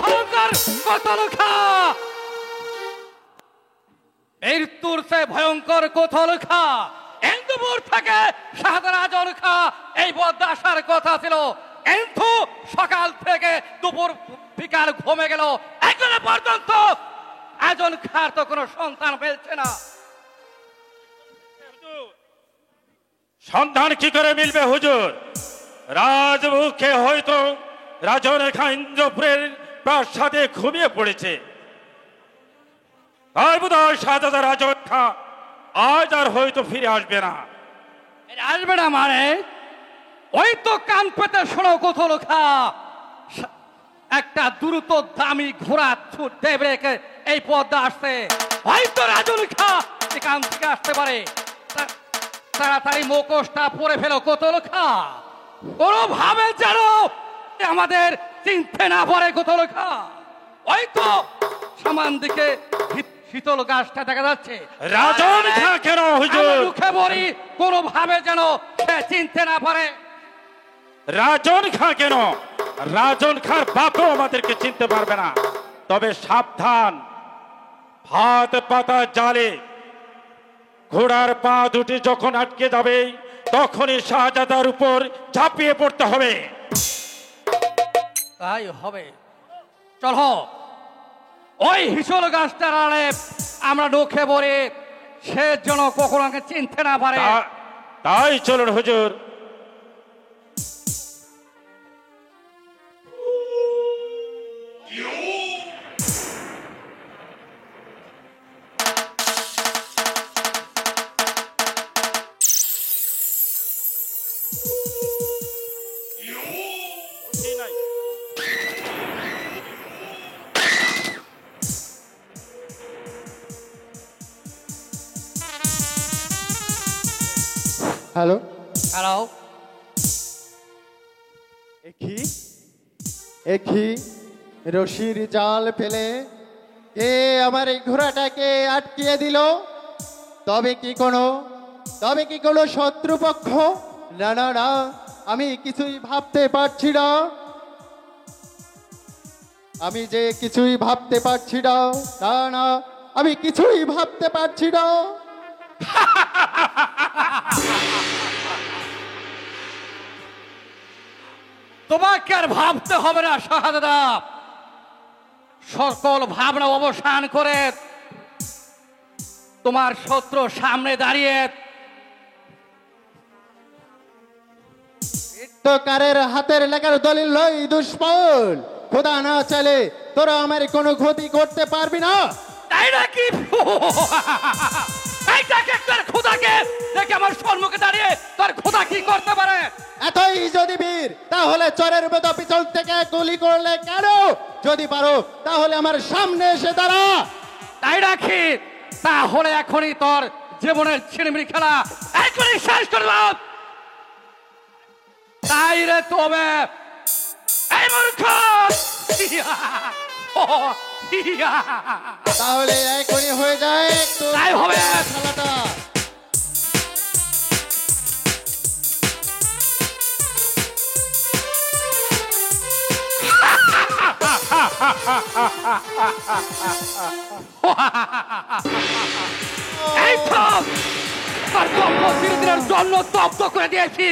ভয়ঙ্কর কোতলখা, মৃত্যুর সে ভয়ঙ্কর কোতলখা। ইন্দুপুর থেকে শাহজাহান আজন খা এই পথে আসার কথা ছিল, কিন্তু সকাল থেকে দুপুর বিকাল ঘুমে গেল, এখনো পর্যন্ত আজন খার তো কোনো সন্তান পেয়েছে না। সন্ধান কি করে মিলবে হুজুর? রাজমুখে হয়তো রাজরেখা ইন্দ্রপুরের প্রাসাদে ঘুমিয়ে পড়েছে। আর বোধহয় শাহজাদা রাজরেখা আজ আর হয়তো ফিরে আসবে না। আসবে না মানে? ওই তো কান পেতে শোনো কোতলখা, একটা দ্রুত দামি ঘোড়া ছুট দেবে এই পথে আসছে, হয়তো রাজরেখা এখান থেকে আসতে পারে। তাড়াতাড়ি মুখোশটা পরে ফেলো কোতলখা, কোনোভাবে যেন আমাদের চিনতে না পারে কোতলখা। ওই তো সামান দিকে শীতল গাছটা দেখা যাচ্ছে। রাজরেখা কেন হুজুর? মুখে বলি কোনোভাবে যেন সে চিনতে না পারে। রাজরেখা কেন? রাজরেখার বাপও আমাদেরকে চিনতে পারবে না। তবে সাবধান, ভাত পাতা জালে ঘোড়ার পা দুটি যখন আটকে যাবে তখনই শাহজাদার উপর ঝাঁপিয়ে পড়তে হবে। তাই হবে, চলো ওই হিসল গাছটার আড়ে আমরা ঢুকে পড়ি, সে যেন কখনো চিনতে না পারে। তাই চলুন হুজুর। হ্যালো হ্যালো, একই রশির জাল ফেলে কে আমার এই ঘোড়াটাকে আটকিয়ে দিল? তবে কি কোনো শত্রুপক্ষ? না না না, আমি কিছুই ভাবতে পারছি না, আমি যে কিছুই ভাবতে পারছি না। না না, আমি কিছুই ভাবতে পারছি না। তোমাকে আর ভাবতে হবে না শাহজাদা, সকল ভাবনা অবসান করে তোমার শত্রু সামনে দাঁড়িয়ে কারের হাতের লেখার দলিল লই দুশ্মন, খোদা না চাইলে তোরা আমার কোনো ক্ষতি করতে পারবি না। তাই নাকি? খোদাকে দেখে আমার সম্মুখে দাঁড়িয়ে তোর খোদা কি করতে পারে? এতই যদি বীর তাহলে চরের মতো পিছন থেকে গুলি করলে কেন? যদি পারো তাহলে আমার সামনে এসে দাঁড়া। তাই রাখি, তাহলে এখনই তোর জীবনের ছিনিমিনি খেলা এখনই শেষ করলাম। তাই রে তবে এই মূর্খ, তাহলে এখনই হয়ে যায় তাই হবে খেলাটা। এই থাম, তার কম্প ধীরে জন্য তপ্ত করে দিয়েছি।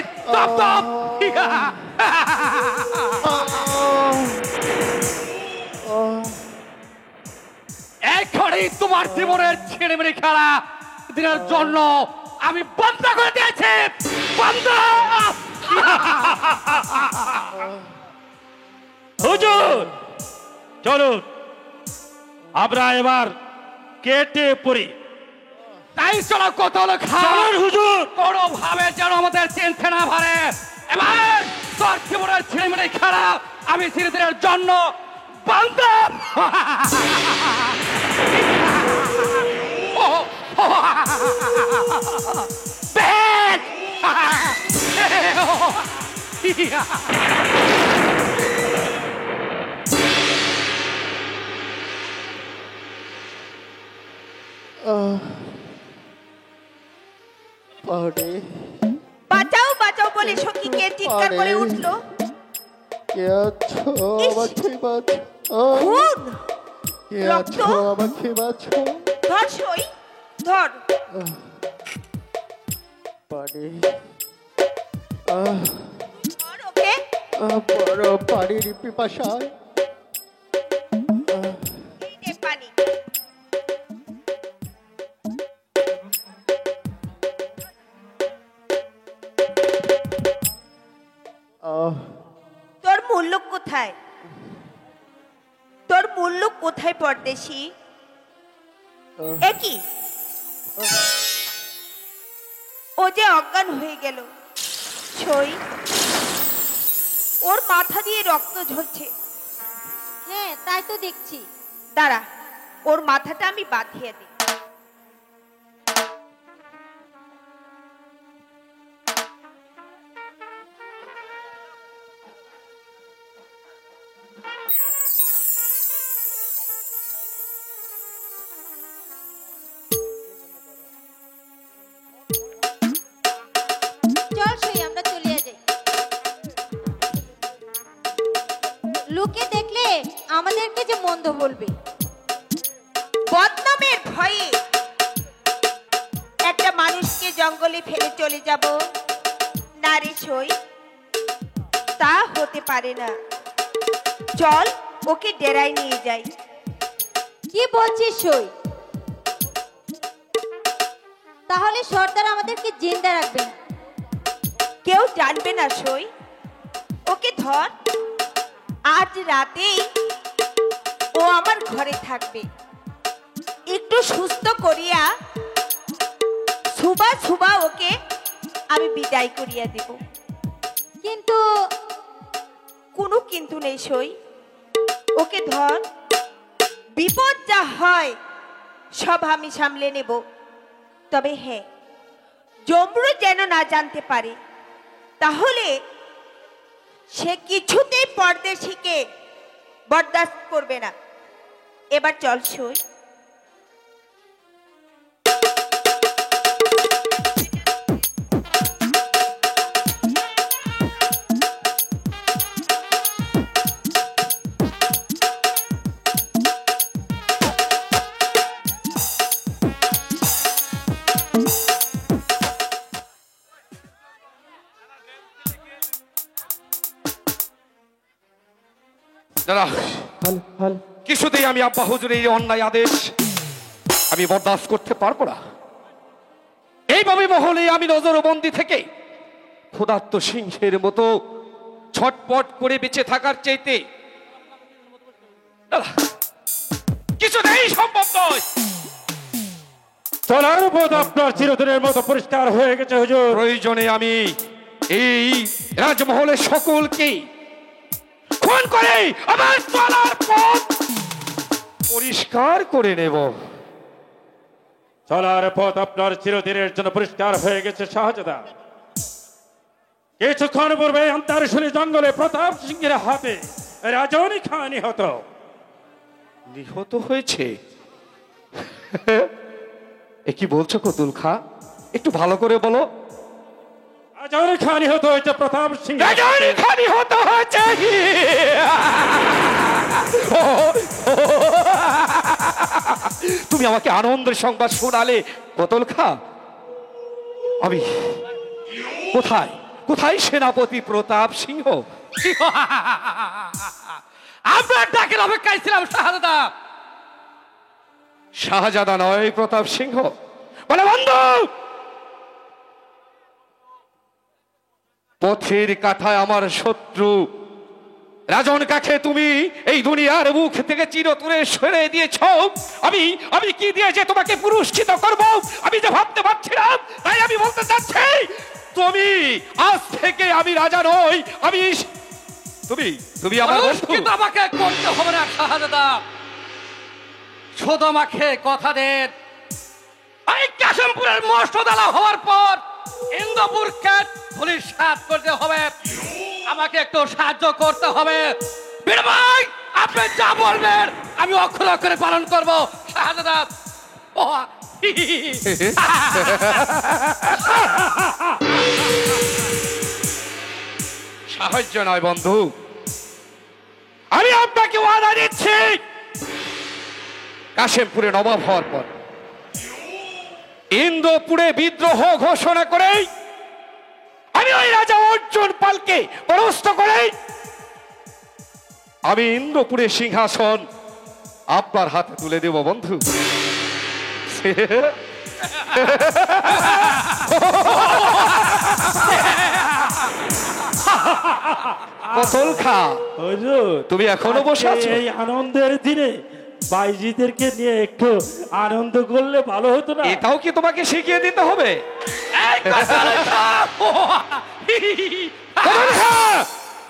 এখনই তোমার জীবনের ছিনিমিনি খেলা দিনের জন্য আমি বন্ধ করে দিয়েছি। বন্ধ। হুজুর চলুন আমরা এবার কেটে পড়ি। তাই চলো কোতলখা, হুজুর। কোনোভাবে যেন আমাদের চিনতে না পারে। এবার তোর জীবনের ছিনিমিনি খেলা আমি ধীরে জন্য বন্ধ। বাঁচাও বাঁচাও বলে সখীকে চিৎকার করে উঠলো। কে আছো? আমার ঠিক আছে। ও খুন কে রক্ত? আছো আমাকে বাঁচো ধর সই ধর। পানি ধর ওকে। বড় পানির পিপাসায় এই নে পানি। তোর মুল্লুক কোথায়? তোর মুল্লুক কোথায় পরদেশি? একই ও যে অজ্ঞান হয়ে গেল। সই ওর মাথা দিয়ে রক্ত ঝরছে। হ্যাঁ তাই তো দেখছি। দাঁড়া, ওর মাথাটা আমি বাঁধিয়ে দিই। চল সই আমরা চলিয়া যাই। লোকে দেখলে আমাদেরকে যে মন্দ বলবে। বদনামের ভয়ে একটা মানুষকে জঙ্গলে ফেলে চলে যাব না রে সই, তা হতে পারে না। চল ওকে ডেরায় নিয়ে যাই। কি বলছিস সই? তাহলে সর্দার আমাদেরকে জিন্দা রাখবে না। কেউ জানবে না সই। ওকে ধর, আজ রাতেই ও আমার ঘরে থাকবে। একটু সুস্থ করিয়া সুবা সুবা ওকে আমি বিদায় করিয়া দেব। কিন্তু কোনো কিন্তু নেই সই। ওকে ধর, বিপদ যা হয় সব আমি সামলে নেব। তবে হ্যাঁ, জমরু যেন না জানতে পারে, তাহলে সে কিছুতেই পরদেশিকে বরদাস্ত করবে না। এবার চল সই। দাঁড়া, কিছুতেই আমি আব্বা হুজুরের এই অন্যায় আদেশ আমি বরদাস্ত করতে পারবো না। এইভাবে মহলে আমি নজরবন্দি থেকে ক্ষুধার্ত সিংহের মতো ছটপট করে বেঁচে থাকার চাইতে দাঁড়া, কিছুতেই সম্ভব নয়। চলার পথ আপনার চিরদিনের মতো পরিষ্কার হয়ে গেছে হুজুর। প্রয়োজনে আমি এই রাজমহলের সকলকে খুন করে আমার চলার পথ পরিষ্কার করে নেব। চলার পথ আপনার চিরদিনের জন্য পরিষ্কার হয়ে গেছে শাহজাদা। কিছুক্ষণ পূর্বে অন্তরশুলি জঙ্গলে প্রতাপ সিংহের হাতে রাজনী খাঁ নিহত। নিহত হয়েছে? এ কি বলছো কতুল খা? একটু ভালো করে বলো। রাজনী খাঁ নিহত হয়েছে প্রতাপ সিংহ। রাজনী খা নিহত হয়েছে? তুমি আমাকে আনন্দের সংবাদ শোনালে কতল খা। আমি কোথায় কোথায় সেনাপতি প্রতাপ সিংহ? আপনার ডাকের অপেক্ষায় ছিলাম শাহজাদা। শাহজাদা নয়, প্রতাপ সিংহ। বলে বন্ধু, পথের কাঠায় আমার শত্রু রাজন কাকে তুমি এই দুনিয়ার মুখ থেকে চিরতরে সরে দিয়েছ। আমি আমি কি দিয়ে যে তোমাকে পুরস্কৃত করব আমি যে ভাবতে পারছিলাম। তাই আমি বলতে চাচ্ছি, তুমি আজ থেকে আমি রাজা নই, আমি তুমি তুমি আমার বন্ধু। আমাকে করতে হবে না শাহজাদা, শুধু আমাকে কথা দেন। এই কাশিমপুরের মস্তদালা হওয়ার পর ইন্দ্রপুরকে পুলিশ সাত করতে হবে। আমাকে একটু সাহায্য করতে হবে। বীর ভাই, আপনি যা বলবেন আমি অক্ষর অক্ষরে পালন করব শাহজাদা। সাহায্য নয় বন্ধু, আমি আপনাকে ওয়াদা দিচ্ছি, কাশেমপুরে নবাব হওয়ার পর ইন্দ্রপুরে বিদ্রোহ ঘোষণা করে আমি ওই রাজা অর্জুন পালকে পরাস্ত করে আমি ইন্দ্রপুরে সিংহাসন আপনার হাতে তুলে দেব বন্ধু। কতল খা, হুজুর, তুমি এখনো বসে আছো? এই আনন্দের দিনে বাইজিদেরকে নিয়ে একটু আনন্দ করলে ভালো হতো না? এটাও কি তোমাকে শিখিয়ে দিতে হবে? এই কতল খা! কতল খা!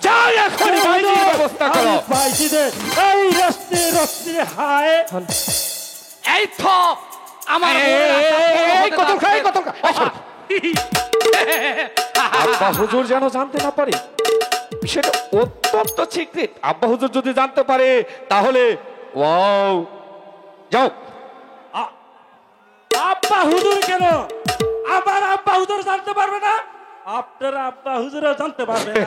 যাও এখনই বাইজির ব্যবস্থা করো। বাইজিদের এই রস্তে রস্তে হায়। এই তো আমার এই কতল খা, এই কতল খা। আব্বা হুজুর যেন জানতে না পারে, বিষয়টা অত্যন্ত সিক্রেট। আব্বা হুজুর যদি জানতে পারে তাহলে ওয়াও। যাও। আব্বা হুজুর কেন? আমার আব্বা হুজুর জানতে পারবে না? আপনার আব্বা হুজুরও জানতে পারবে না।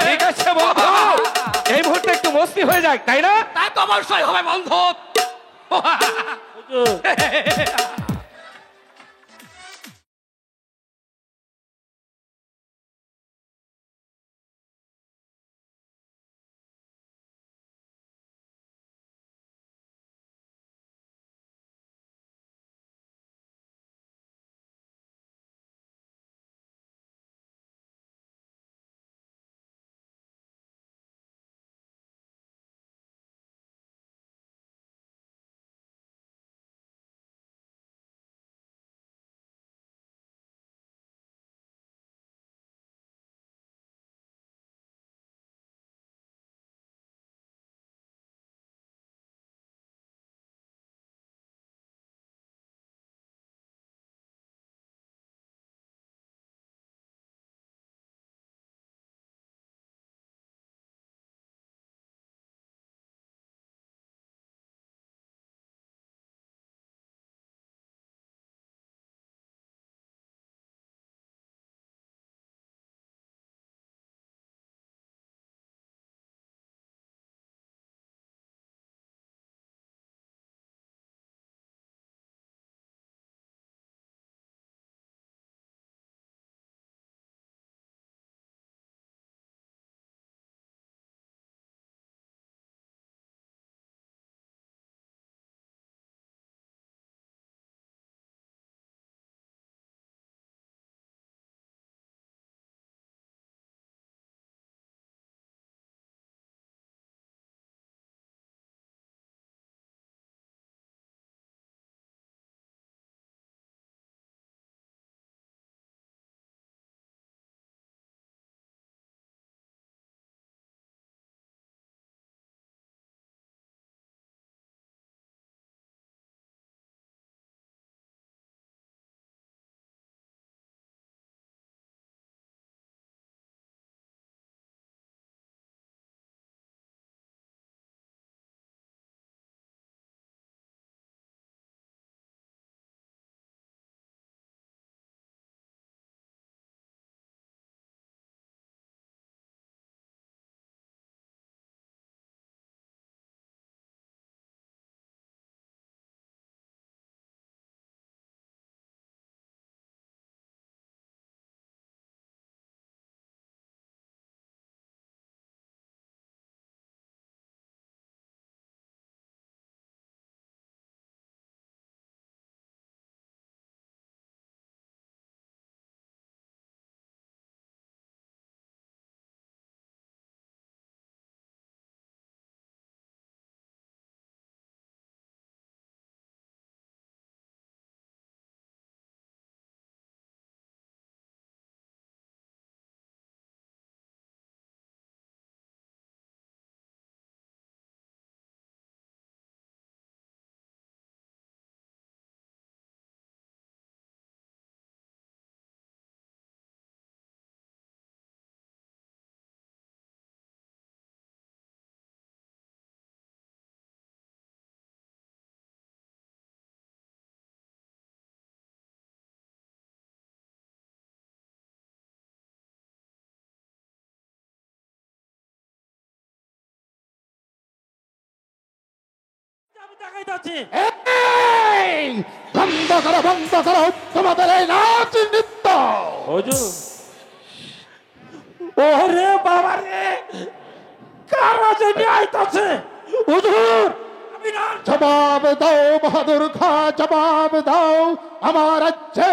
ঠিক আছে বন্ধু, এই মুহূর্তে একটু মস্তি হয়ে যায়, তাই না? তাই তো অবশ্যই হবে বন্ধু। হুজুর, দেখাইতাছি। এই, বন্ধ করো তোমাদের এই নাচ নৃত্য। হুজুর, ওরে বাবা রে, কারা জানি আইতাছে। হুজুর, আমি না জবাব দাও বাহাদুর খা, জবাব দাও। আমার রাজ্যে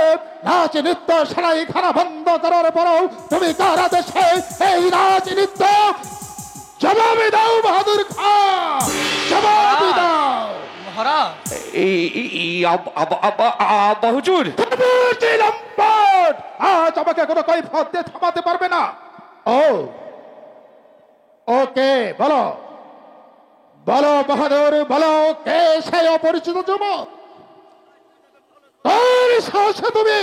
নাচ নৃত্য সেলাই খানা বন্ধ করার পরও তুমি কার আদেশে এই নাচ নৃত্য? জবাব দাও বাহাদুর খা, জবাব দাও। মহারাজ হুজুর, তুমি যে লম্পট, আজ আমাকে কোনো কৈফিয়ত দিয়ে থামাতে পারবে না। ও ওকে, বলো বলো বাহাদুর, বলো কে সেই অপরিচিত যুবক? তোর সাহসে তুমি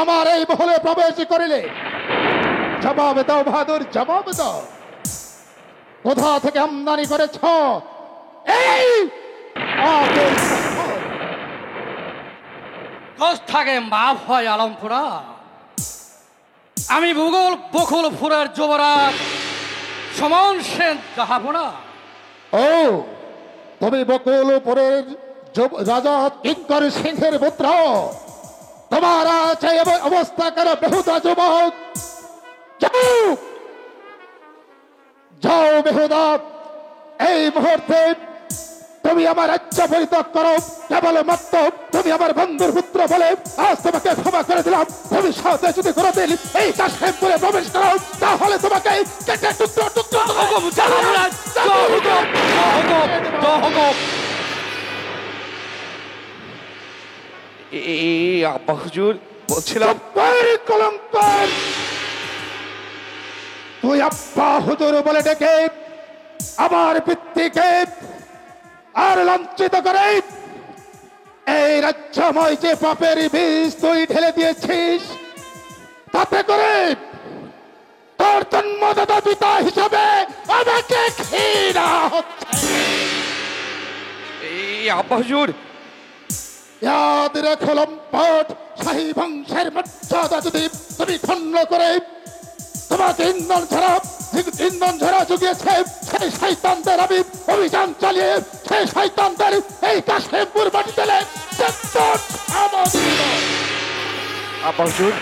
আমার এই মহলে প্রবেশ করিলে? জবাব দাও বাহাদুর, জবাব দাও। কোথা থেকে আমদানি করেছ এই অপরিচিত? কস থাকে মাফ হয় আলমপুরা। আমি বকুলপুরের যুবরাজ সমন সেন কাহাবনা। ও, তুমি বকুলপুরের রাজা কিঙ্কর সিংহের পুত্র। তোমার আছে অবস্থা কেন বেহুদা যুবক? যাও যাও বেহুদা, এই মুহূর্তে তুমি আমার রাজ্য পরিত্যাগ করো। কেবলমাত্র তুমি আমার বন্ধুর পুত্র বলে আজ তোমাকে ক্ষমা করে দিলাম। তুমি সাথে যদি কোনোদিন এই কাশ্মীরে প্রবেশ করো তাহলে তোমাকে কেটে টুকরো টুকরো আব্বা হুজুর, বলছিলাম কলঙ্কর। তুই আব্বা হুজুর বলে ডেকে আমার পিতৃকে আর লাঞ্ছিত করে এই রাজ্যময় যে পাপের বীজ তুই ঢেলে দিয়েছিস, তাতে করে তোর জন্মদাতা পিতা হিসাবে আমাকে ঘৃণা হচ্ছে। আব্বা হুজুর, ইয়াদ রেখো লম্পট, শাহী বংশের মর্যাদা যদি তুমি খণ্ড করে তোমাকে ইন্ধন ঝরা জুগিয়েছে সেই শয়তানদের আমি অভিযান চালিয়ে সেই শয়তানদের এই কাশিমপুর মাটি তেলে আব্বা হুজুর,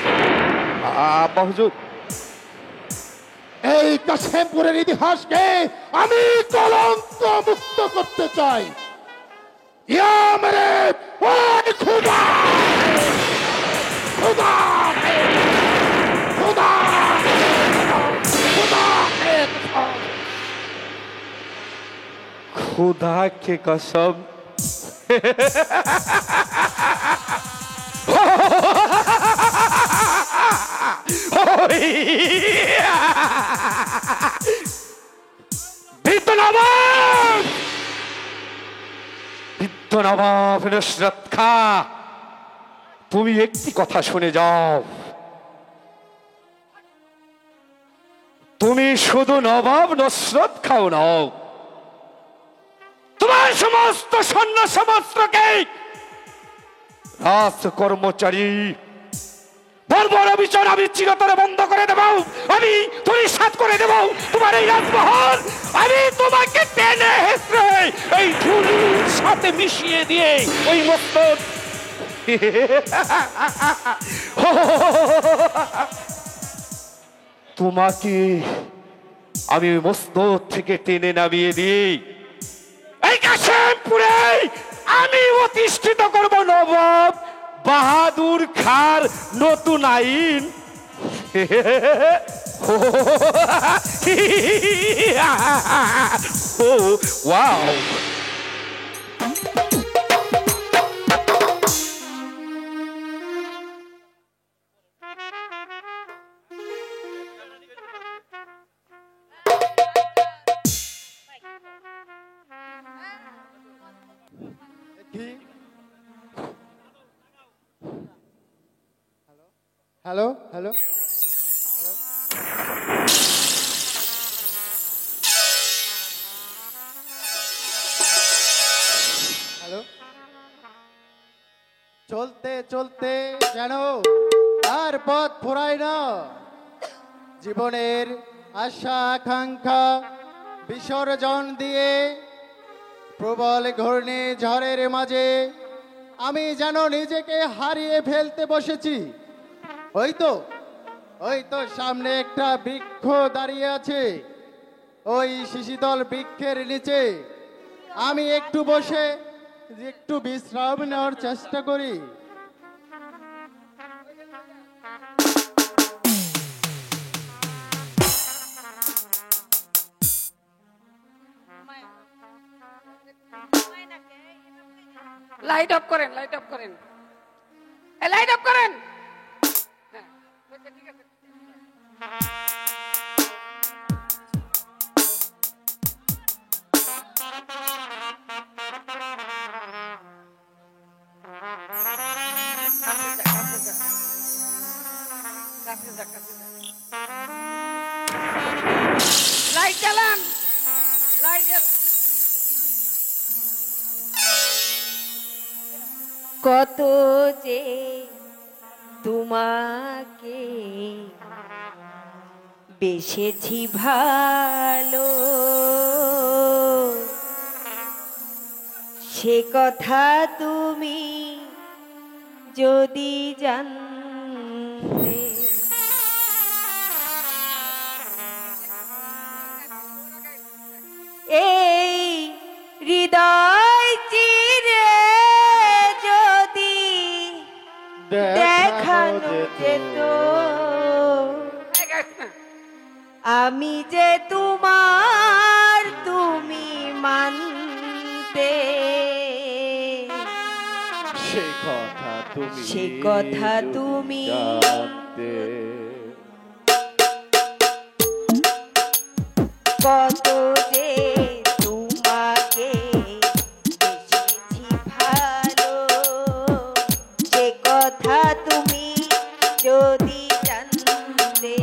আব্বা হুজুর, এই কাশিমপুরের ইতিহাসকে আমি কলঙ্ক মুক্ত করতে চাই। ইয়া মেরে ওই খুদা, খুদা, খুদা, খুদা, खुदा के कसम, নবাব নুসরত খা, তুমি একটি কথা শুনে যাও। তুমি শুধু নবাব নুসরত খাও নাও, তোমার সমস্ত সৈন্য সমস্ত্রকে রাজ কর্মচারী বর্বর বিচার আমি চিরতরে বন্ধ করে দেব। আমি ধূলিসাৎ করে দেব তোমার এই রাজমহল। আমি তোমাকে টেনে হেসড়ে এই ধুলির সাথে মিশিয়ে দিয়ে ওই মস্তক তোমাকে আমি ওই মস্তক থেকে টেনে নামিয়ে দিই এই কাশিমপুরে আমি প্রতিষ্ঠিত করব নবাব বাহাদুর খার নতুন আইন। ও ওয়াও, হ্যালো হ্যালো হ্যালো, চলতে চলতে যেন আর পথ ফুরায় না। জীবনের আশা আকাঙ্ক্ষা বিসর্জন দিয়ে প্রবল ঘূর্ণি ঝড়ের মাঝে আমি যেন নিজেকে হারিয়ে ফেলতে বসেছি। ওই তো সামনে একটা বৃক্ষ দাঁড়িয়ে আছে। ওই শিশিতল বৃক্ষের নিচে আমি একটু বসে একটু বিশ্রাম নেওয়ার চেষ্টা করি। লাইট অফ করেন, লাইট অফ করেন, লাইট অফ করেন। হ্যাঁ, ঠিক আছে। লাইট জ্বালান, লাইট জ্বালান। কত যে তোমাকে বেসেছি ভালো, সে কথা তুমি যদি জানতে। এই হৃদয় চিরে যদি দেখানো যেত, আমি যে তোমার তুমি মানতে, সে কথা তুমি কত যে তোমাকে বেসেছি ভালো, সে কথা তুমি যদি জানতে।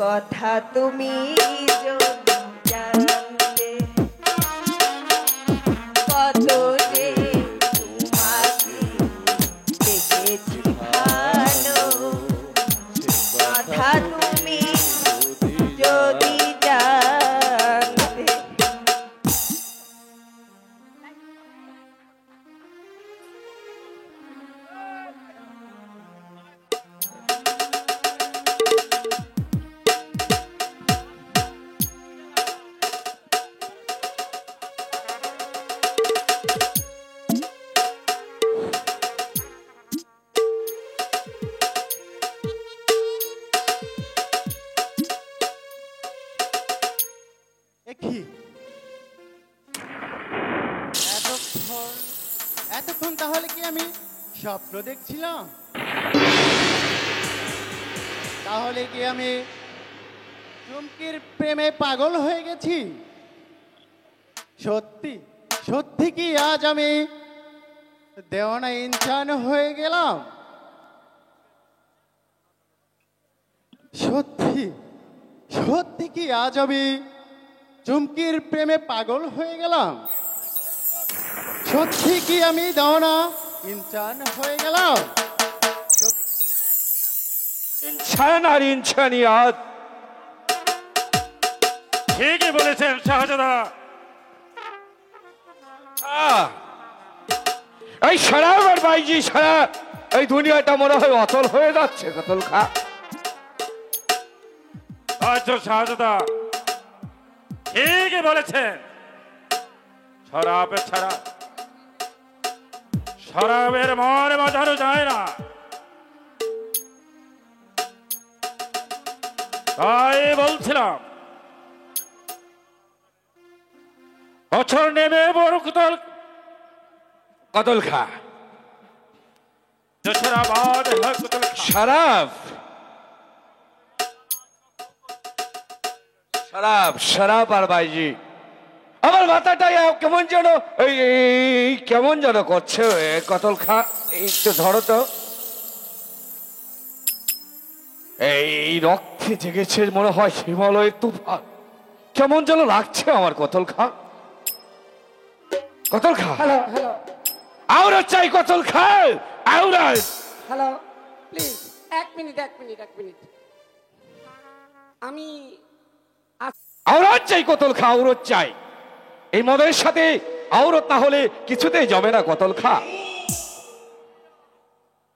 কথা তুমি যদি জানতে, কত যে তোমাকে দেখেছি ভালো, কথা তুমি যদি জানতে। এ কি এতক্ষণ এতক্ষণ তাহলে কি আমি স্বপ্ন দেখছিলাম? তাহলে কি আমি চুমকির প্রেমে পাগল হয়ে গেছি? সত্যি সত্যি কি আজ আমি দেওয়ানা ইনসান হয়ে গেলাম? সত্যি সত্যি কি আজ আমি চুমকির প্রেমে পাগল হয়ে গেলাম? সত্যি কি আমি দেওয়ানা ইনসান হয়ে গেলাম? ইনসান আর ইনসানিয়াত ঠিকই বলেছেন শাহজাদা। এই শরাব আর বাইজি শরাব, এই দুনিয়াটা মনে হয় অচল হয়ে যাচ্ছে কতল খা। আচ্ছা শাহজাদা ঠিকই বলেছেন, শরাবের ছাড়া শরাবের মনে বাজানো যায় না। তাই বলছিলাম বছর নেমে বড় কতল কতল খা দশরা বাদ হয় কতল খা। শরাব শরাব শরাব আর বাইজি, আমার মাথাটা কেমন যেন কেমন যেন করছে কতল খা। একটু ধরো তো, এই রক্তে জেগেছে মনে হয় হিমালয়ের তুফান, কেমন যেন লাগছে আমার কতল খা। কতল খা হ্যালো হ্যালো আওরা চাই কতল খা আওরা। হ্যালো প্লিজ এক মিনিট এক মিনিট এক মিনিট। আমি আওরাত চাই কতল খা, আওরত চাই। এই মদের সাথে আওরত না হলে কিছুতেই জমে না কতল খা।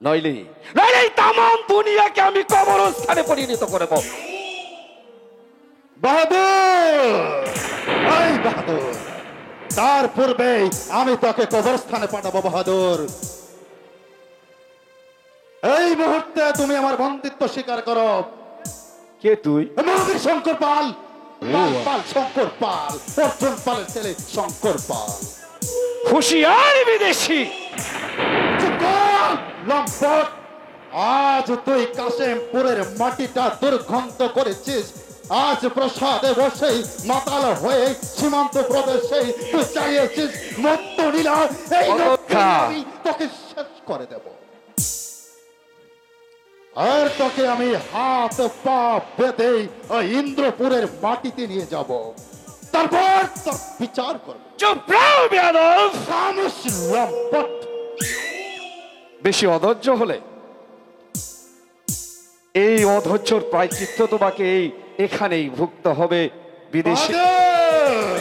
নইলে নইলে তামাম দুনিয়াকে আমি কবরস্থানে পরিণত করব। বাহাদুর, এই বাহাদুর, তার পূর্বে আমি তোকে কবরস্থানে পাঠাবো বাহাদুর। এই মুহূর্তে তুমি আমার বন্দিত্ব স্বীকার করো। কে তুই? মহাবীর শঙ্কর পাল, পাল পাল শঙ্কর পাল, অর্জুন পালের ছেলে শঙ্কর পাল। হুঁশিয়ার বিদেশি, চুপ কর, লম্পট। আজ তুই কাশেমপুরের মাটিটা দুর্গন্ধ করেছিস। আজ প্রসাদে বসেই মাতাল হয়ে সীমান্ত প্রদেশে তুই চাইয়েছিস মত্ত নীলা। এই অরক্ষা। আমি তোকে শেষ করে দেব, আর তোকে আমি হাত পা বেঁধে ওই ইন্দ্রপুরের মাটিতে নিয়ে যাব, তারপর তোর বিচার করব। চুপ রাও বেয়াদব। খামোশ লম্পট। বেশি অধৈর্য হলে এই অধৈর্যর প্রায়শ্চিত্ত তোমাকে এখানেই ভুগতে হবে বিদেশি। বাহাদুর!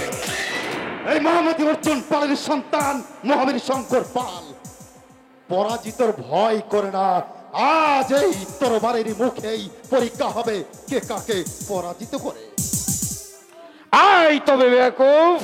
এই মহামতি অর্জুন পালের সন্তান মহাবীর শঙ্কর পাল পরাজিতর ভয় করে না। আজ এই তরবারের মুখেই পরীক্ষা হবে কে কাকে পরাজিত করে। আই তবে বেয়াকুফ।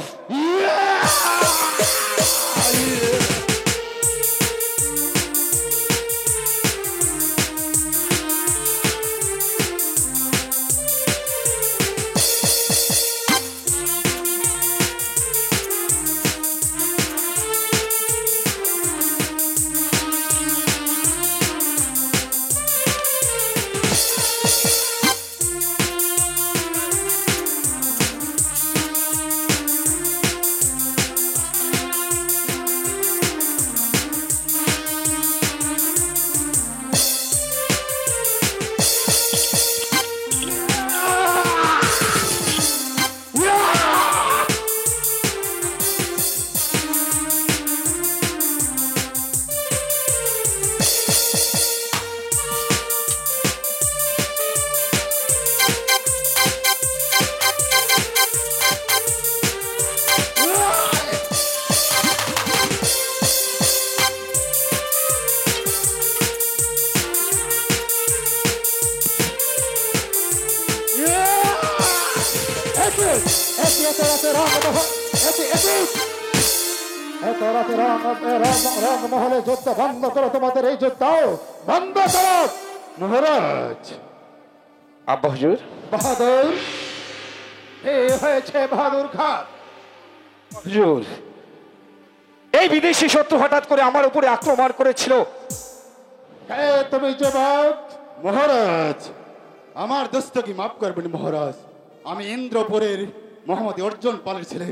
মহলে যুদ্ধ বন্ধ করো, তোমাদের এই যুদ্ধ বন্ধ করো। মহারাজ আব্বা হুজুর, বাহাদুর, এই হয়েছে বাহাদুর খান। হুজুর, এই বিদেশি শত্রু হঠাৎ করে আমার উপরে আক্রমণ করেছিল। তুমি যুবক। মহারাজ, আমার দোস্তকে মাফ করবেন মহারাজ, আমি ইন্দ্রপুরের মোহাম্মদ অর্জুন পালের ছেলে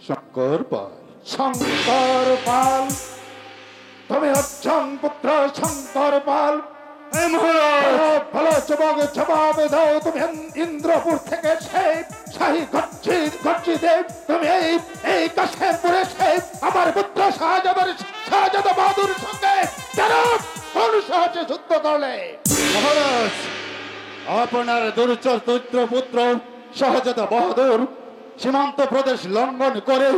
শঙ্কর পাল। শঙ্কর পাল, তুমি অর্জুন পুত্র শঙ্কর পাল। ভালো যুবক, জবাব দাও, তুমি ইন্দ্রপুর থেকে শাহী গচ্ছি দেব, তুমি এই কাশেমপুরে আমার পুত্র শাহজাদা বাহাদুরের সঙ্গে কেন কোন সাহায্যে যুদ্ধ করলে? মহারাজ, আপনার দুর্চরিত্র পুত্র শাহজাদা বাহাদুর সীমান্ত প্রদেশ লঙ্ঘন করে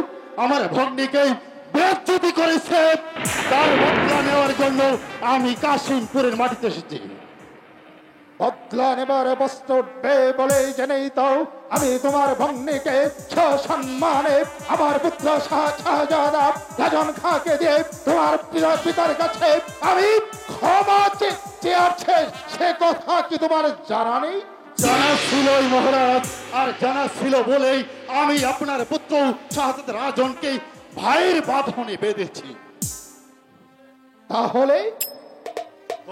আমার ভগ্নীকে বেজ্জতি করেছে। তার বদলা নেওয়ার জন্য আমি কাশিমপুরের মাটিতে এসেছি। বদলা নেবার বস্ত্র উঠবে বলে জেনেই তাও আমি তোমার ভগ্নীকে সসম্মানে আমার পুত্র শাহজাদা রাজন খাঁকে দিয়ে তোমার পিতার কাছে আমি ক্ষমা চেয়েছে। সে কথা কি তোমার জানা নেই? জানা ছিলই মহারাজ, আর জানা ছিল বলেই আমি আপনার পুত্র শাহজাদা রাজনকে ভাইয়ের বাঁধনে বেঁধেছি। তাহলে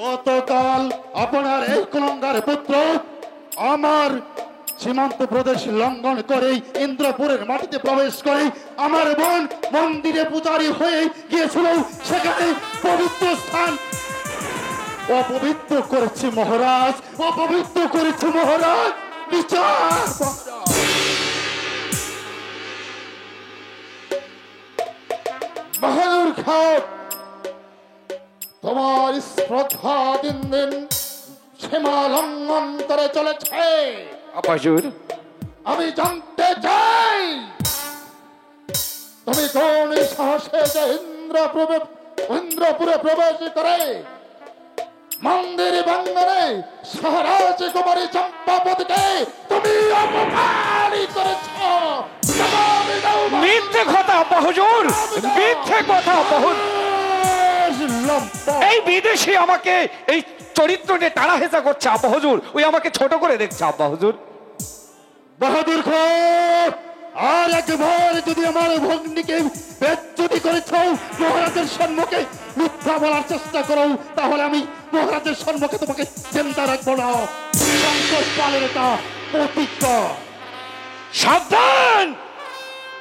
গতকাল আপনার এই কুলঙ্গার পুত্র আমার সীমান্ত প্রদেশ লঙ্ঘন করে ইন্দ্রপুরের মাটিতে প্রবেশ করে আমার বোন মন্দিরে পূজারী হয়ে গিয়েছিল, সেখানে পবিত্র স্থান অপবিত্র করেছে মহারাজ, অপবিত্র করেছে মহারাজ। বিচার বাহাদুর খান, তোমার শ্রদ্ধা দিন দিন সীমা লঙ্ঘন করে চলেছে। আব্বা হুজুর, আমি জানতে চাই তুমি কোন সাহসে যে ইন্দ্রপুরে প্রবেশ করে মন্দির বাঙ্গনে সহরাজ কুমারী চম্পাবতীকে তুমি অপমানিত করেছ। মিথ্যে কথা আব্বা হুজুর, মিথ্যে কথা আব্বা হুজুর। এই বিদেশি আমাকে এই চরিত্র নিয়ে টানা হেঁচা করছে আব্বা হুজুর, ওই আমাকে ছোট করে দেখছে আব্বা হুজুর। বাহাদুর খান, আর একবার যদি আমার ভগ্নীকে বেজ্জতি করেছ, মহারাজের সম্মুখে মিথ্যা বলার চেষ্টা করো, তাহলে আমি মহারাজের সম্মুখে তোমাকে চিন্তা রাখবো না। শঙ্কর পালের এটা প্রতিজ্ঞা। সাবধান,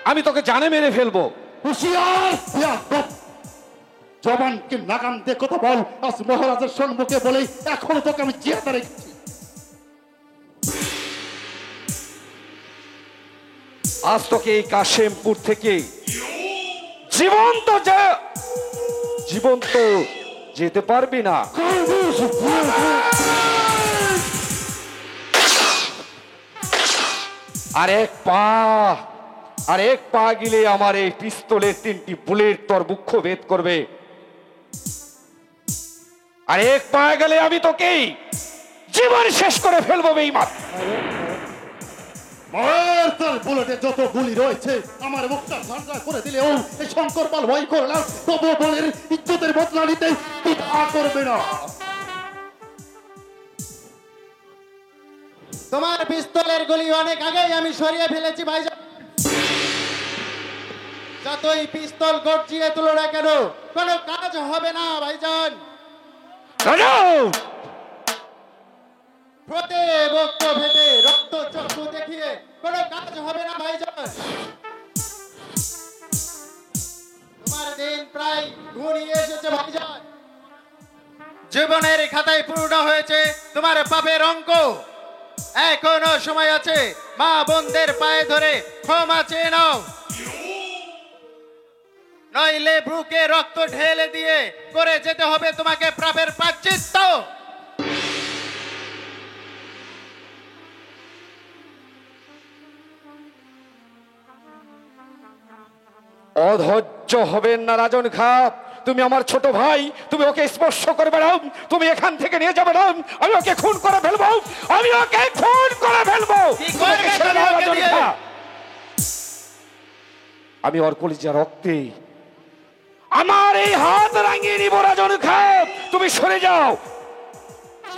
আমি তোকে জানে মেরে ফেলবো। হুঁশিয়ার, জবানকে নাগান দিয়ে কথা বল। আজ মহারাজের সম্মুখে বলে এখনো তোকে আমি জিয়াতে রেখেছি। আজ তোকে এই কাশেমপুর থেকে জীবন্ত যেতে পারবি না। আর এক পা গিলে আমার এই পিস্তলের 3টি বুলেট তোর বুক ভেদ করবে। আর এক পা গেলে আমি তোকেই জীবন শেষ করে ফেলবো বেঈমান। তোর বুলেটে যত গুলি রয়েছে আমার মুখটা ঝাঁঝরা করে দিলেও এই শঙ্কর পাল ভয় করলাম, তবু বলের ইজ্জতের বদলা নিতে দ্বিধা করবে না। তোমার পিস্তলের গুলি অনেক আগেই আমি সরিয়ে ফেলেছি ভাইজান। যতই পিস্তল গর্জিয়ে তুলো না কেন কোনো কাজ হবে না ভাইজান। ফোটে বক্ত ফেটে রক্ত চক্ষু দেখিয়ে কোনো কাজ হবে না ভাইজান। তোমার দিন প্রায় ঘনিয়ে এসেছে ভাইজান। জীবনের খাতায় পূর্ণ হয়েছে তোমার পাপের অঙ্ক। এখনো সময় আছে, মা বোনদের পায়ে ধরে ক্ষমা চেয়ে নাও, নইলে বুকে রক্ত ঢেলে দিয়ে করে যেতে হবে তোমাকে পাপের প্রায়শ্চিত্ত। অধৈর্য হবেন না রাজন খা, তুমি আমার ছোট ভাই, তুমি ওকে স্পর্শ করবে না, তুমি এখান থেকে নিয়ে যাবে না, আমি ওকে খুন করে ফেলবো, আমি ওকে খুন করে ফেলবো। কি করবে রাজন খা? আমি ওর কলিজা রক্তে আমার এই হাত রাঙিয়ে নিব রাজন খা। তুমি সরে যাও।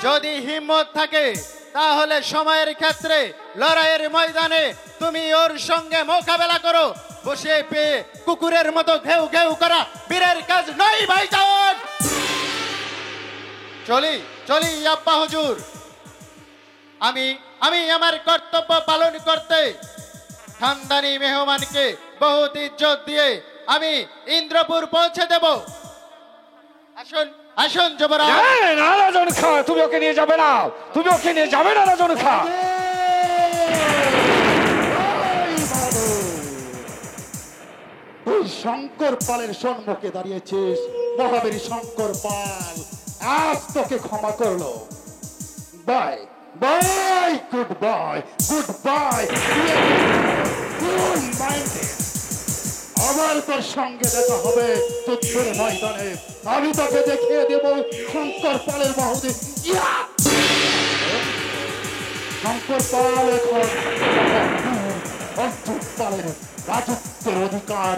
যদি হিম্মত থাকে তাহলে সময়ের ক্ষেত্রে লড়াইয়ের ময়দানে তুমি ওর সঙ্গে মোকাবেলা করো। বসে পেয়ে কুকুরের মতো ঘেউ ঘেউ করা বীরের কাজ নয় ভাইজান। চলি চলি আব্বা হুজুর। আমি আমি আমার কর্তব্য পালন করতে খানদানি মেহমানকে বহুত ইজ্জত দিয়ে আমি ইন্দ্রপুর পৌঁছে দেব। আসুন আসুন যুবরাজ। না রাজন খা, তুমি ওকে নিয়ে যাবে না, তুমি ওকে নিয়ে যাবে না রাজন খা। তুই শঙ্কর পালের সম্মুখে দাঁড়িয়েছিস, মহাবীর শঙ্কর পাল আজ তোকে ক্ষমা করলো। Bye bye, good bye, good bye. আবার তোর সঙ্গে দেখা হবে যুদ্ধের ময়দানে। আমি তোকে দেখিয়ে দেব শঙ্কর পালের মহোদয়। শঙ্কর পাল এখন অর্জুন পালের রাজত্বের অধিকার।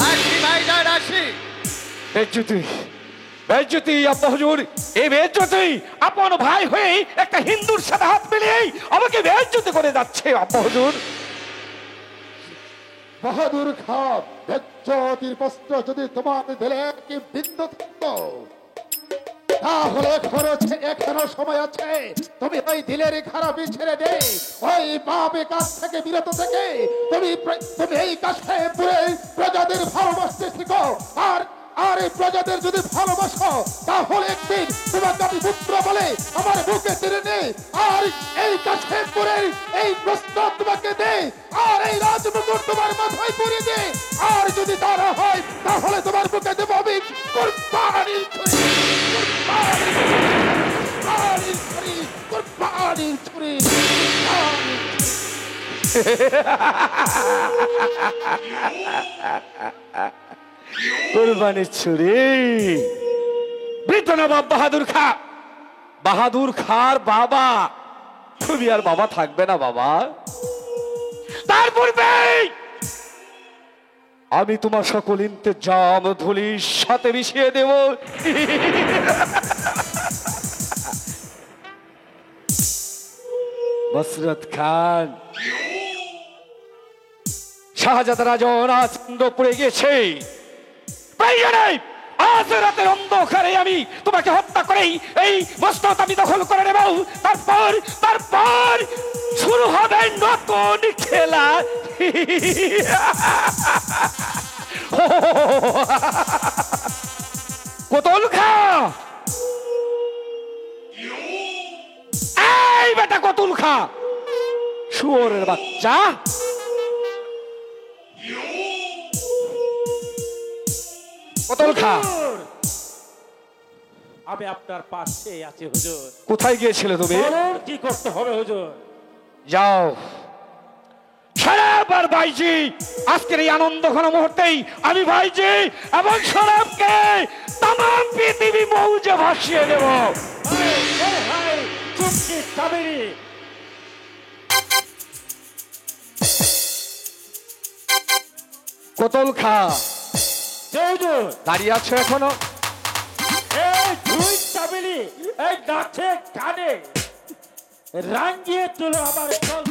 আসি ভাইজান আসি। বেজ্জতি বেজ্জতি আব্বা হুজুর, এই বেজ্জতি আপন ভাই হয়ে একটা হিন্দুর সাথে হাত মিলিয়ে আমাকে বেজ্জতি করে যাচ্ছে আব্বা হুজুর। বাহাদুর খা, বেজ্জতির প্রশ্ন যদি তোমার দিলে কি বিন্দু থাকতো তাহলে এখনো সময় আছে। তুমি ওই দিলের খারাপই ছেড়ে দে, ওই পাপে কাজ থেকে বিরত থেকে তুমি এই কাছে পুরে প্রজাদের ভালোবাসতে শিখো। আর এই প্রজাদের যদি ভালোবাসো তাহলে একদিন তোমাকে আমি পুত্র বলে আমার বুকে টেনে নে, আর এই কাছে পুরে এই প্রশ্ন তোমাকে দে, আর এই রাজমুকুট তোমার মাথায় পরিয়ে দে। আর যদি তারা হয় তাহলে তোমার বুকে দেবো আমি কুরবানির ছুরি, কুরবানির ছুরি, কুরবানির ছুরি, কুরবানির কুরবানির ছুরি। বৃদ্ধ নবাব বাহাদুর খা, বাহাদুর খার বাবা, তুমি আর বাবা থাকবে না বাবা। তার পূর্বে আমি তোমার সকল ইন্তেজাম ধুলির সাথে মিশিয়ে দেব। মসরত খান, শাহজাদা রাজন আজ ইন্দ্রপুরে গেছে। আজ রাতের অন্ধকারে আমি তোমাকে হত্যা করেই এই মসনদ আমি দখল করে নেব। তারপর শুরু হবে নতুন খেলা। কোতল খা, এই বেটা কোতল খা, শুয়োরের বাচ্চা। কোতল খা, আমি আপনার পাশে আছি হুজুর। কোথায় গিয়েছিলে তুমি? বলুন কি করতে হবে হুজুর। যাও শরাব আর ভাইজি, আজকের এই আনন্দ ঘন মুহূর্তেই আমি ভাইজি এবং শরাবকে তামাম পৃথিবী মৌজে ভাসিয়ে দেব। চুপকি কাবেরী, কোতল খা, হুজুর। দাঁড়িয়ে আছো এখনো? এই দুই কাবেরী, এই নাচে গানে রাঙ্গিয়ে তুলো আমার জল।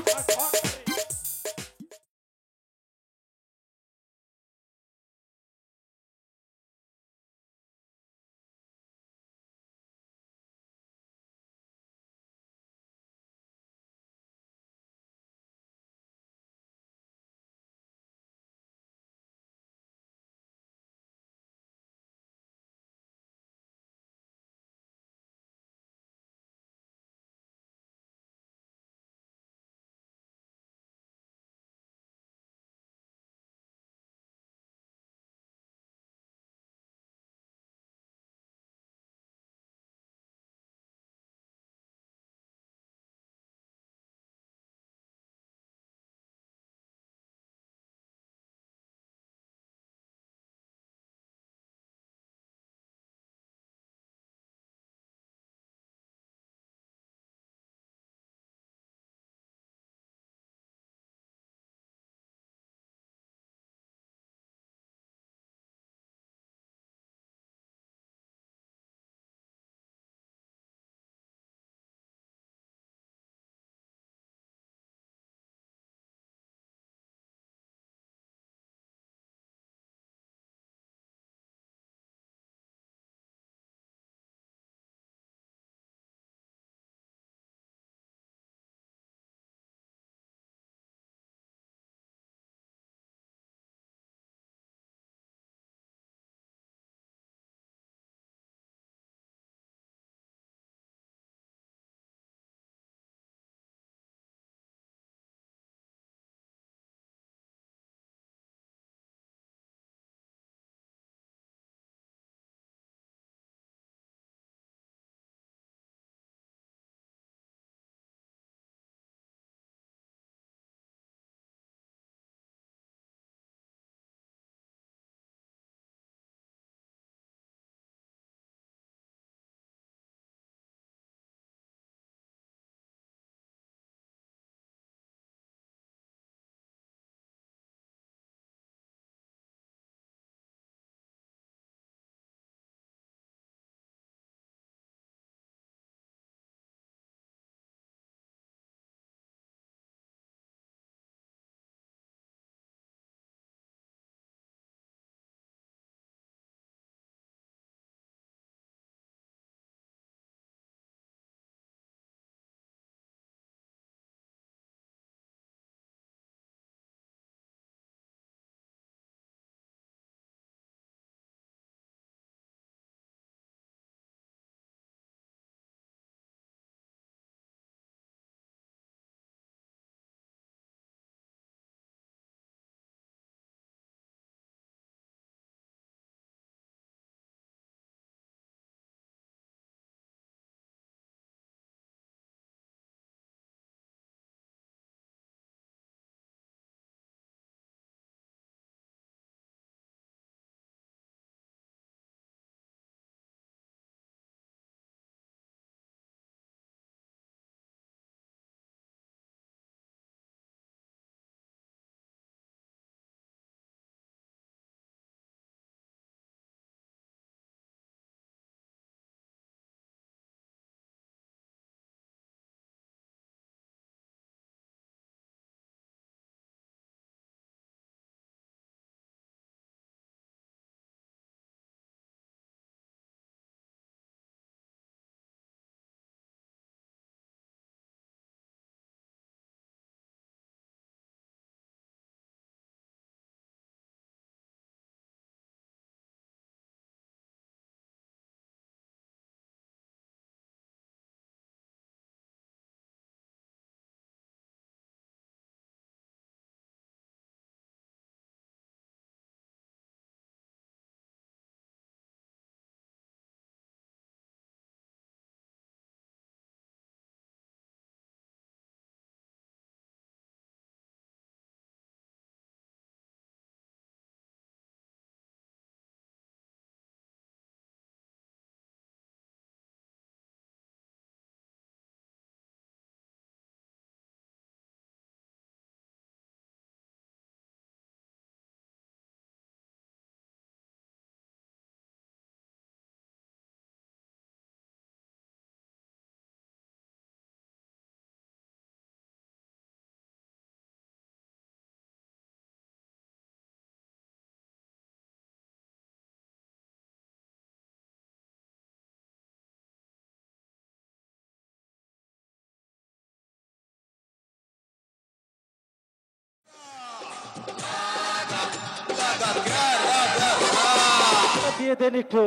দিয়ে দেন একটু,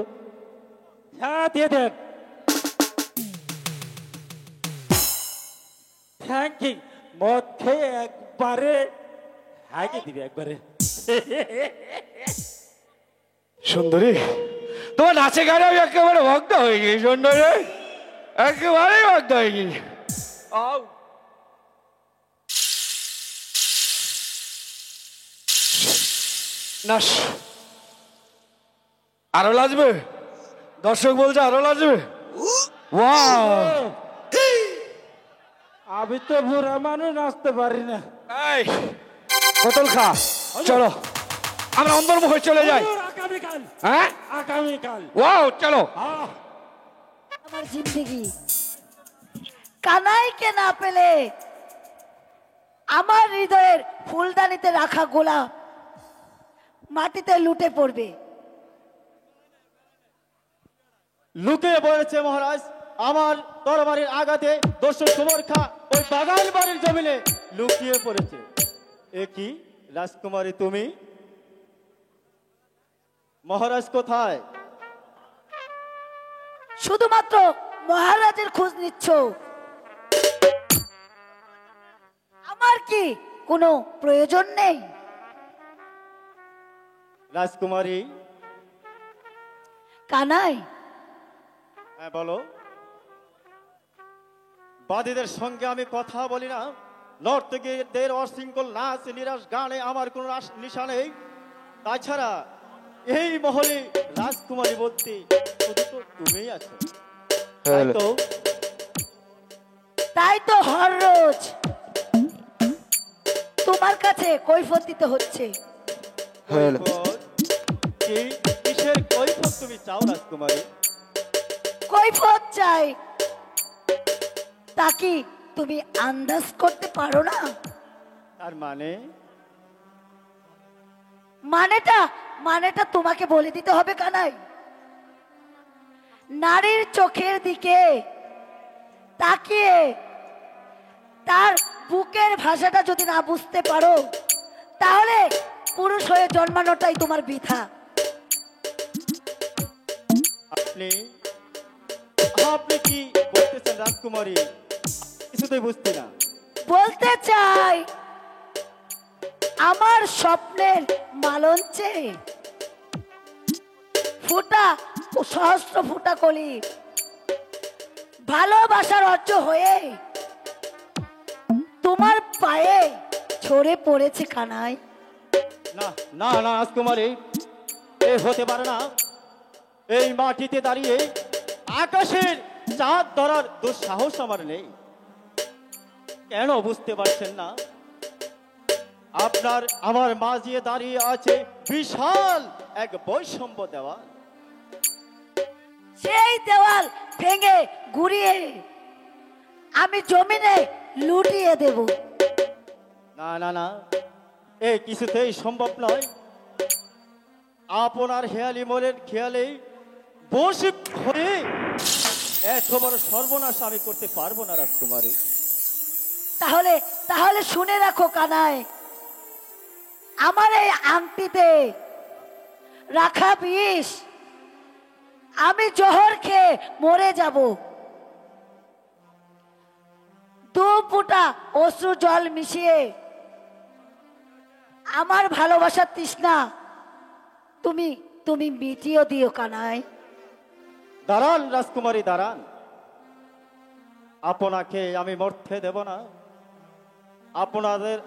হ্যাঁ দিয়ে দেন। Thank you. মদ খেয়ে একবারে হাগে দিবে একবারে। সুন্দরী, তোমার নাচে গানে আমি একেবারে ভক্ত হয়ে গেছি সুন্দরী, একেবারেই ভক্ত হয়ে গেছি। নাচ আরো লাগবে, দর্শক বলছে আরো লাগবে। ওয়াও, আমি তো বুড়া মানুষ, নাচতে পারি না। এই বোতল খা, চলো আমরা অন্তর্মুখে চলে যাই। আগামীকাল, হ্যাঁ আগামীকাল। ওয়াও, চলো। আমার জিন্দগি কানাইকে না পেলে আমার হৃদয়ের ফুলদানিতে রাখা গোলাপ মাটিতে লুটে পড়বে। লুকিয়ে পড়েছে মহারাজ, আমার তরবারির আঘাতে দস্যু সুবর্খা ওই বাগান বাড়ির জমিনে লুকিয়ে পড়েছে। এ কি রাজকুমারী তুমি? মহারাজ কোথায়? শুধুমাত্র মহারাজের খোঁজ নিচ্ছ, আমার কি কোনো প্রয়োজন নেই? রাজকুমারী। কানাই, হ্যাঁ বলো। বাদীদের সঙ্গে আমি কথা বলি না, নর্তকীদের অশৃঙ্খল নাচ নিরাশ গানে আমার কোনো নিশা নেই। তাছাড়া এই মহলে রাজকুমারী বলতে শুধু তো তুমিই আছো। তাই তো তাই তো হর রোজ তোমার কাছে কৈফিয়ত দিতে হচ্ছে। কৈফিয়ত? কি কিসের কৈফিয়ত তুমি চাও রাজকুমারী? কৈফিয়ত চাই, তা কি তুমি আন্দাজ করতে পারো না? তার মানে? মানেটা তোমাকে বলে দিতে হবে কানাই। নারীর চোখের দিকে তাকিয়ে তার বুকের ভাষাটা যদি না বুঝতে পারো, তাহলে পুরুষ হয়ে জন্মানোটাই তোমার বৃথা। আপনি আপনি কি বলতেছেন রাজকুমারী? কিছুতেই বুঝতে না। বলতে চাই, আমার স্বপ্নের মালঞ্চে ফুটা সহস্র ফুটা কলি ভালোবাসার অর্জ হয়ে তোমার পায়ে ছড়ে পড়েছে কানাই। না না না রাজকুমারী, এ হতে পারে না। এই মাটিতে দাঁড়িয়ে আকাশের চাঁদ ধরার দুঃসাহস আমার নেই। কেন বুঝতে পারছেন না? আপনার আমার মাঝে দাঁড়িয়ে আছে বিশাল এক বৈষম্য দেওয়াল। সেই দেওয়াল ভেঙে ঘুরিয়ে আমি জমিনে লুটিয়ে দেব। না না না, এ কিছুতেই সম্ভব নয়। আপনার হেয়ালি মনের খেয়ালে বসে হয়ে এত বড় সর্বনাশ আমি করতে পারবো না রাজকুমারী। তাহলে শুনে রাখো কানাই, আমার এই আংটিতে রাখা বিষ আমি জহর খেয়ে মরে যাব। দু ফুটা অশ্রু জল মিশিয়ে আমার ভালোবাসার তৃষ্ণা তুমি মিটিয়ে দিও কানাই। দাঁড়ান রাজকুমারী, দাঁড়ান। আপনাকে আমি মরতে দেব না।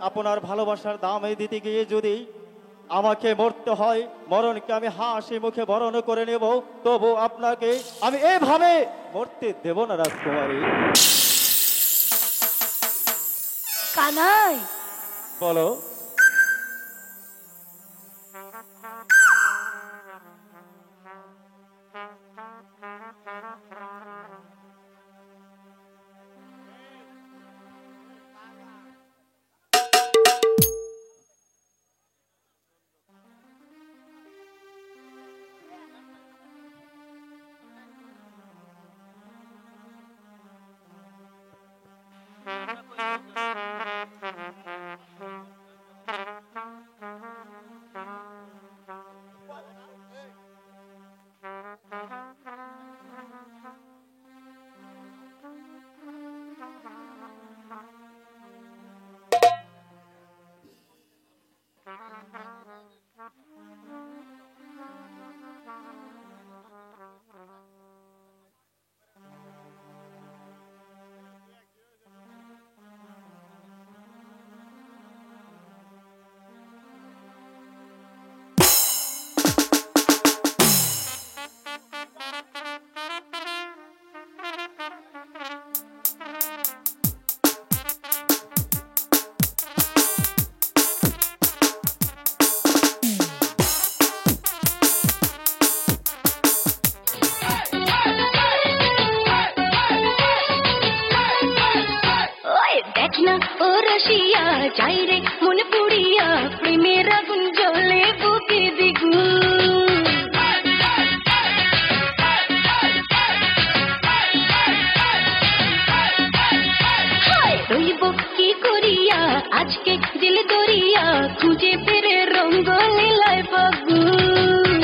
আপনার ভালোবাসার দাম দিতে গিয়ে যদি আমাকে মরতে হয়, মরণকে আমি হাসি মুখে বরণ করে নেব, তবু আপনাকে আমি এভাবে মরতে দেব না রাজকুমারী। কানাই, বলো। না ও রসিয়া যাই রে মন পুড়িয়া প্রেমের আগুন জ্বলে বুকে দ্বিগুণ রইব কি করিয়া আজকে দিল দরিয়া খুঁজে ফিরে রঙ্গ লীলায় ফাগুন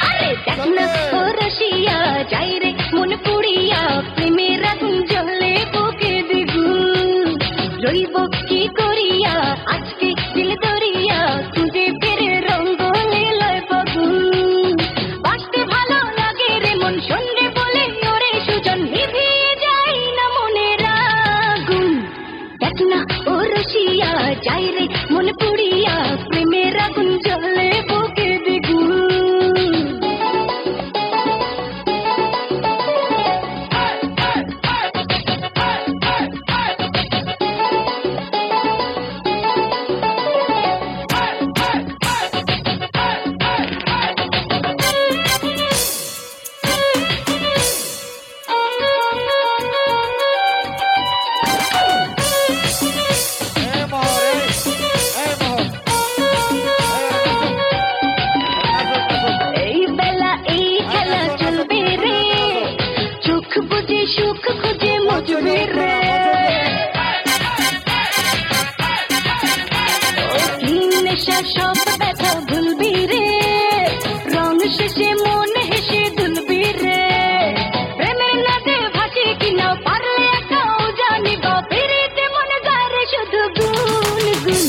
আরে দেখ না ও রসিয়া যাই রে মন পুড়িয়া প্রেমের আগুন জ্বলে বুকে দ্বিগুণ রইব কি করিয়া আজকে দিল দরিয়া খুঁজে ফিরে রঙ্গ লীলায় ফাগুন বাঁচতে ভালো লাগে রে মন সন্ধ্যে বলে ওরে সুজন নিভিয়ে যায় না মনের আগুন দেখ না ও রসিয়া যাই রে মন পুড়িয়া প্রেমের আগুন জ্বলে বুকে দ্বিগুণ এই বেলা এই খেলা চলবে রে চোখ বুঝে সুখ খুঁজে মজবে রে ও কি নেশা সব ব্যথা ভুলবি রে রং শেষে মন হেসে দুলবি রে প্রেমের নদে ভাসে কিনা পারলে একাও জানিব ফিরিতে মন যায় রে শুধু গুন গুন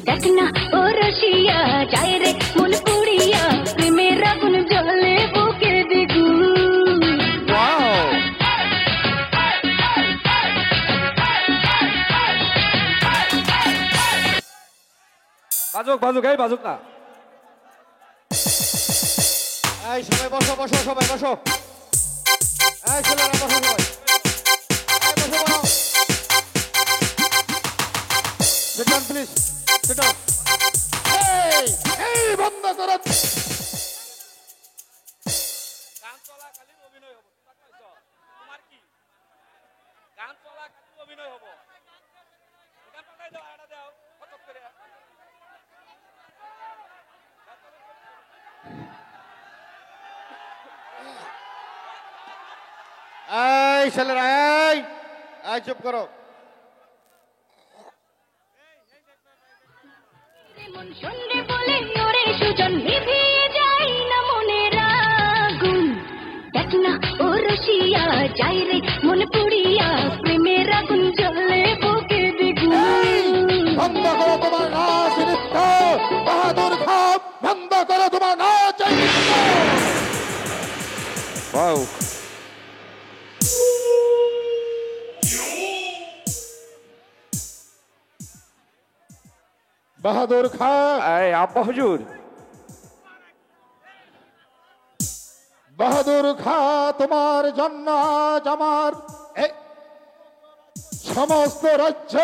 দেখ না ও রসিয়া যাই রে মন পুড়িয়া প্রেমের আগুন জ্বলে বুকে দ্বিগুণ বাজুক বাজুক এই বাজুক না। এই সবাই বসো বসো সবাই বসো। এই ছেলেরা বসো সবাই। এই বসো বসো। Sit down, please. Sit down. এই বন্ধ করো। গান চলা খালি অভিনয় হবো তোমার কি গান চলা খালি অভিনয় হবো গান পাঠাই দাও এটা দাও ফটক করে এই ছেলেরা এই চুপ করো। মন সন্ধ্যে বলে ওরে সুজন নিভিয়ে যায় না মনের আগুন দেখ না ও রসিয়া যাই রে মন পুড়িয়া প্রেমের আগুন জ্বলে বুকে দ্বিগুণ বন্ধ করো তোমার নাচ নৃত্য, বাহাদুর খাঁ বন্ধ করো তোমার নাচ এই নৃত্য। বাউ বাহাদুর খাঁ, এই আব্বা হুজুর বাহাদুর খাঁ, তোমার জন্য আজ আমার এই সমস্ত রাজ্য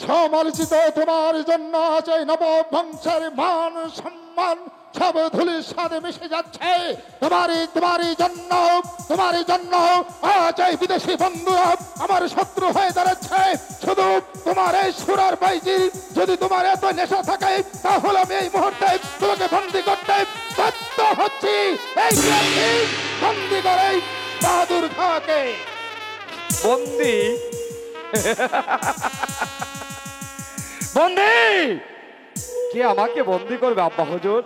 সমালোচিত। তোমার জন্য আজ এই নববংশের মান সম্মান সব ধুলির সাথে মিশে যাচ্ছে। তোমারই জন্য আজ এই বিদেশি বন্ধুরা আমার শত্রু হয়ে দাঁড়াচ্ছে। শুধু তোমার এই সুরার বাইজি যদি তোমার এত নেশা থাকে তাহলে আমি এই মুহূর্তে তোমাকে বন্দি করতে বাধ্য হচ্ছি। এই বন্দি করে বাহাদুর খাঁকে। বন্দি বন্দি কে আমাকে বন্দি করবে আব্বা হুজুর?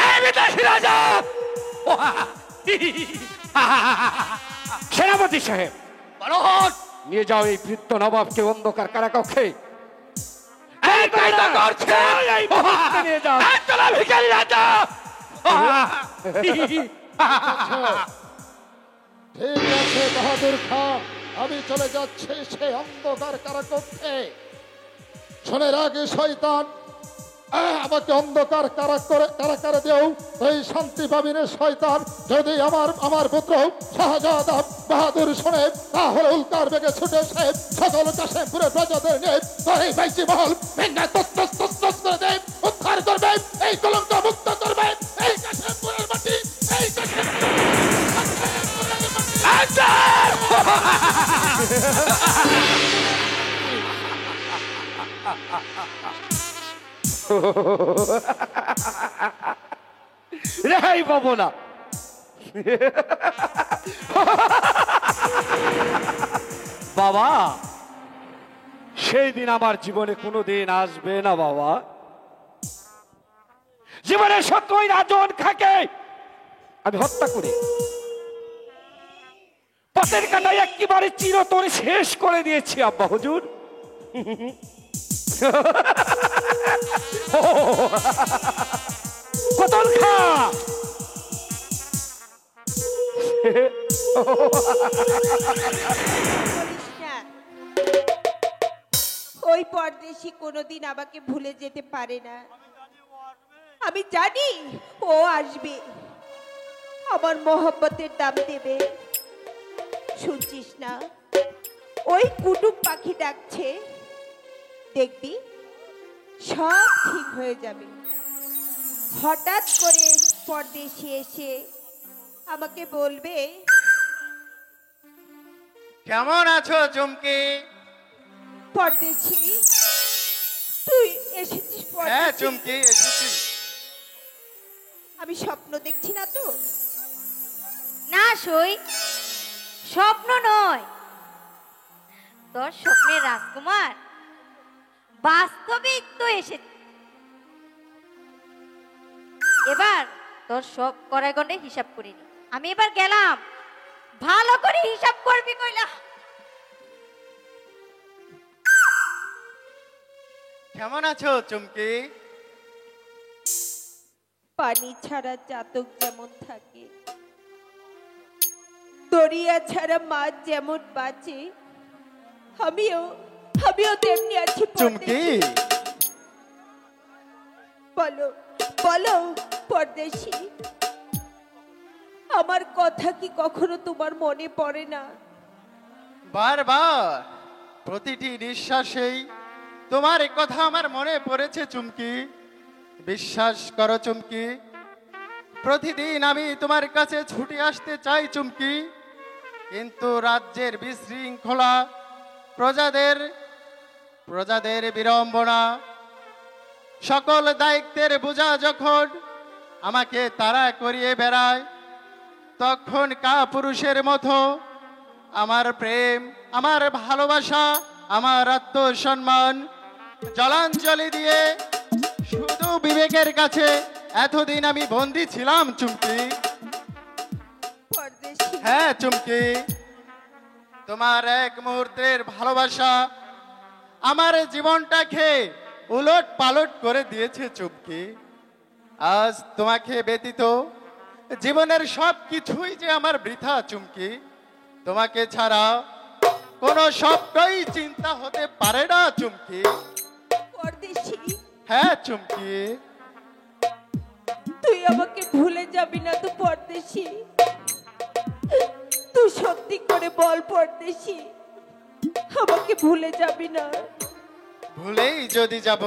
এই বিদেশি রাজা সেনাপতি সাহেব বলো নিয়ে যাও এই বৃদ্ধ নবাবকে অন্ধকার কারাকক্ষে। এই তাই তো করছে এই মুহূর্তে নিয়ে যাও। এই চলা ভিখারি রাজা ঠিক আছে বাহাদুর খাঁ, আমি চলে যাচ্ছি সে অন্ধকার কারাকক্ষে। শোনে রাগে শয়তান, আমাকে অন্ধকার কারাকারে দেও, এই শান্তি পাবি না শয়তান। যদি আমার পুত্র শাহজাদ বাহাদুর শোনে, তাহলে উল্কার বেগে ছুটে এসে সকল কাশেমপুরে প্রজাদের নিয়ে তোর এই বাইশি মহল ভেঙ্গা তসনস তসনস করে দেয়, উদ্ধার করবে, এই কলঙ্ক মুক্ত করবে এই কাশেমপুরের মাটি, এই রেহাই পাবো না। বাবা, সেই দিন আমার জীবনে কোনোদিন আসবে না বাবা। জীবনের সত্যই রাজন খাকে আমি হত্যা করি, পথের কাটায় একেবারে চিরতরে শেষ করে দিয়েছি আব্বা হুজুর। কতল খা বলিস না। ওই পরদেশি কোনোদিন আমাকে ভুলে যেতে পারে না। আমি জানি ও আসবে, আমার মহব্বতের দাম দেবে। শুনছিস না, ওই কুটুম পাখি ডাকছে, দেখবি সব ঠিক হয়ে যাবে। হঠাৎ করে পরদেশি এসে আমাকে বলবে, কেমন আছো চুমকি? পরদেশি তুই এসেছিস? হ্যাঁ পরদেশি, চুমকি এসেছি। আমি স্বপ্ন দেখছি না তো? না সই, স্বপ্ন নয়, তোর স্বপ্নের রাজকুমার বাস্তবিক তো এসেছে। এবার তোর সব করায় গন্ডে হিসাব করিনি, আমি এবার গেলাম, ভালো করে হিসাব করবি কইলা। কেমন আছো চুমকি? পানি ছাড়া চাতক যেমন থাকে, দরিয়া ছাড়া মাছ যেমন বাঁচে, আমিও তেমনি আছি। চুমকি বলো বলো পরদেশি, আমার কথা কি কখনো তোমার মনে পড়ে না? বারবার প্রতিটি নিঃশ্বাসেই তোমার এই কথা আমার মনে পড়েছে চুমকি। বিশ্বাস করো চুমকি, প্রতিদিন আমি তোমার কাছে ছুটে আসতে চাই চুমকি, কিন্তু রাজ্যের বিশৃঙ্খলা, প্রজাদের বিড়ম্বনা, সকল দায়িত্বের বোঝা যখন আমাকে তাড়া করিয়ে বেড়ায়, তখন কাপুরুষের মতো আমার প্রেম, আমার ভালোবাসা, আমার আত্মসম্মান জলাঞ্জলি দিয়ে শুধু বিবেকের কাছে এতদিন আমি বন্দী ছিলাম চুমকি। পরদেশি, হ্যাঁ চুমকি, তোমার এক মুহূর্তের ভালোবাসা আমার জীবনটাকে উলট পালট করে দিয়েছে চুমকি। আজ তোমাকে ব্যতীত জীবনের সব কিছুই যে আমার বৃথা চুমকি। তোমাকে ছাড়া কোনো স্বপ্নই চিন্তা হতে পারে না চুমকি। পরদেশি, হ্যাঁ চুমকি, তুই আমাকে ভুলে যাবি না তো পরদেশি? তুই সত্যি করে বল পরদেশি, আমাকে ভুলে যাবি না? ভুলেই যদি যাব,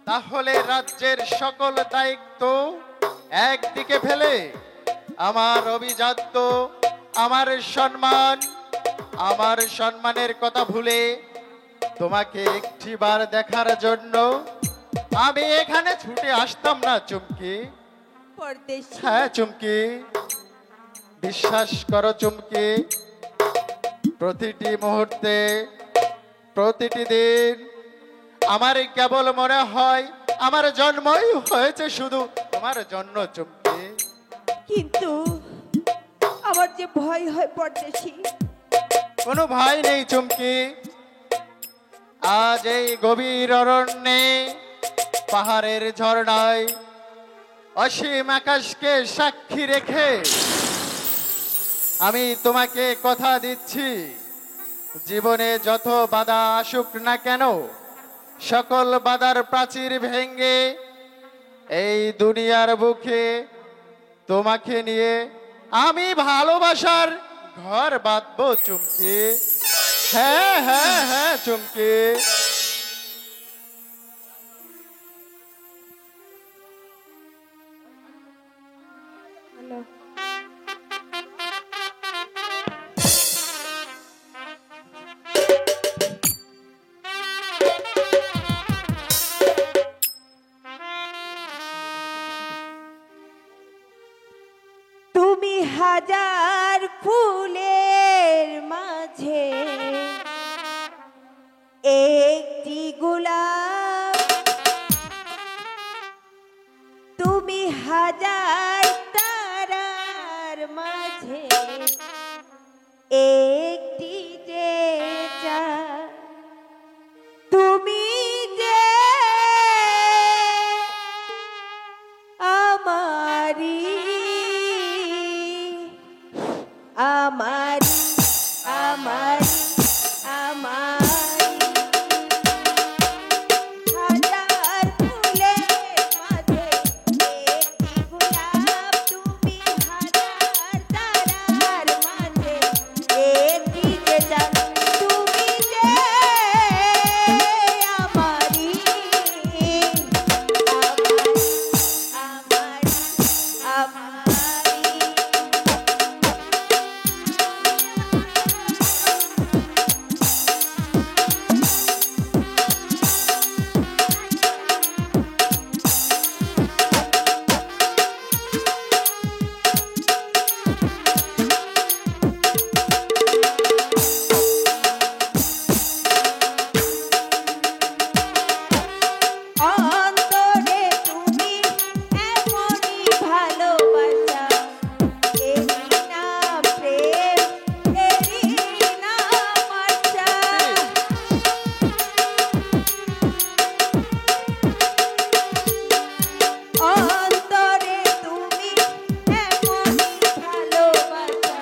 তাহলে রাজ্যের সকল দায়িত্ব একদিকে ফেলে আমার অভিজাত্য, আমার সম্মানের কথা ভুলে তোমাকে একটিবার দেখার জন্য আমি এখানে ছুটে আসতাম না চুমকি। পরদেশি, হ্যাঁ চুমকি, বিশ্বাস করো চুমকি, প্রতিটি মুহূর্তে, প্রতিটি দিন আমার কেবল মনে হয় আমার জন্মই হয়েছে শুধু তোমার জন্য চুমকি। কিন্তু আমার যে ভয় হয় পরদেশি। কোনো ভয় নেই চুমকি, আজ এই গভীর অরণ্যে, পাহাড়ের ঝর্ণায়, অসীম আকাশকে সাক্ষী রেখে আমি তোমাকে কথা দিচ্ছি, জীবনে যত বাধা আসুক না কেন, সকল বাধার প্রাচীর ভেঙ্গে এই দুনিয়ার বুকে তোমাকে নিয়ে আমি ভালোবাসার ঘর বাঁধবো চুমকি। হ্যাঁ হ্যাঁ হ্যাঁ চুমকি। তুমি হাজার ফুলের মাঝে একটি গোলাপ, তুমি হাজার তারার মাঝে একটি যে চাঁদ, তুমি যে আমারি আমারি আমারি আমারি হাজার ফুলের মাঝে একটি গোলাপ, তুমি হাজার তারার মাঝে একটি যে চাঁদ, তুমি যে আমারি আমারি আমারি। অন্তরে তুমি এমনই ভালোবাসা, এরই নাম প্রেম, এরই নাম আশা। অন্তরে তুমি এমনই ভালোবাসা,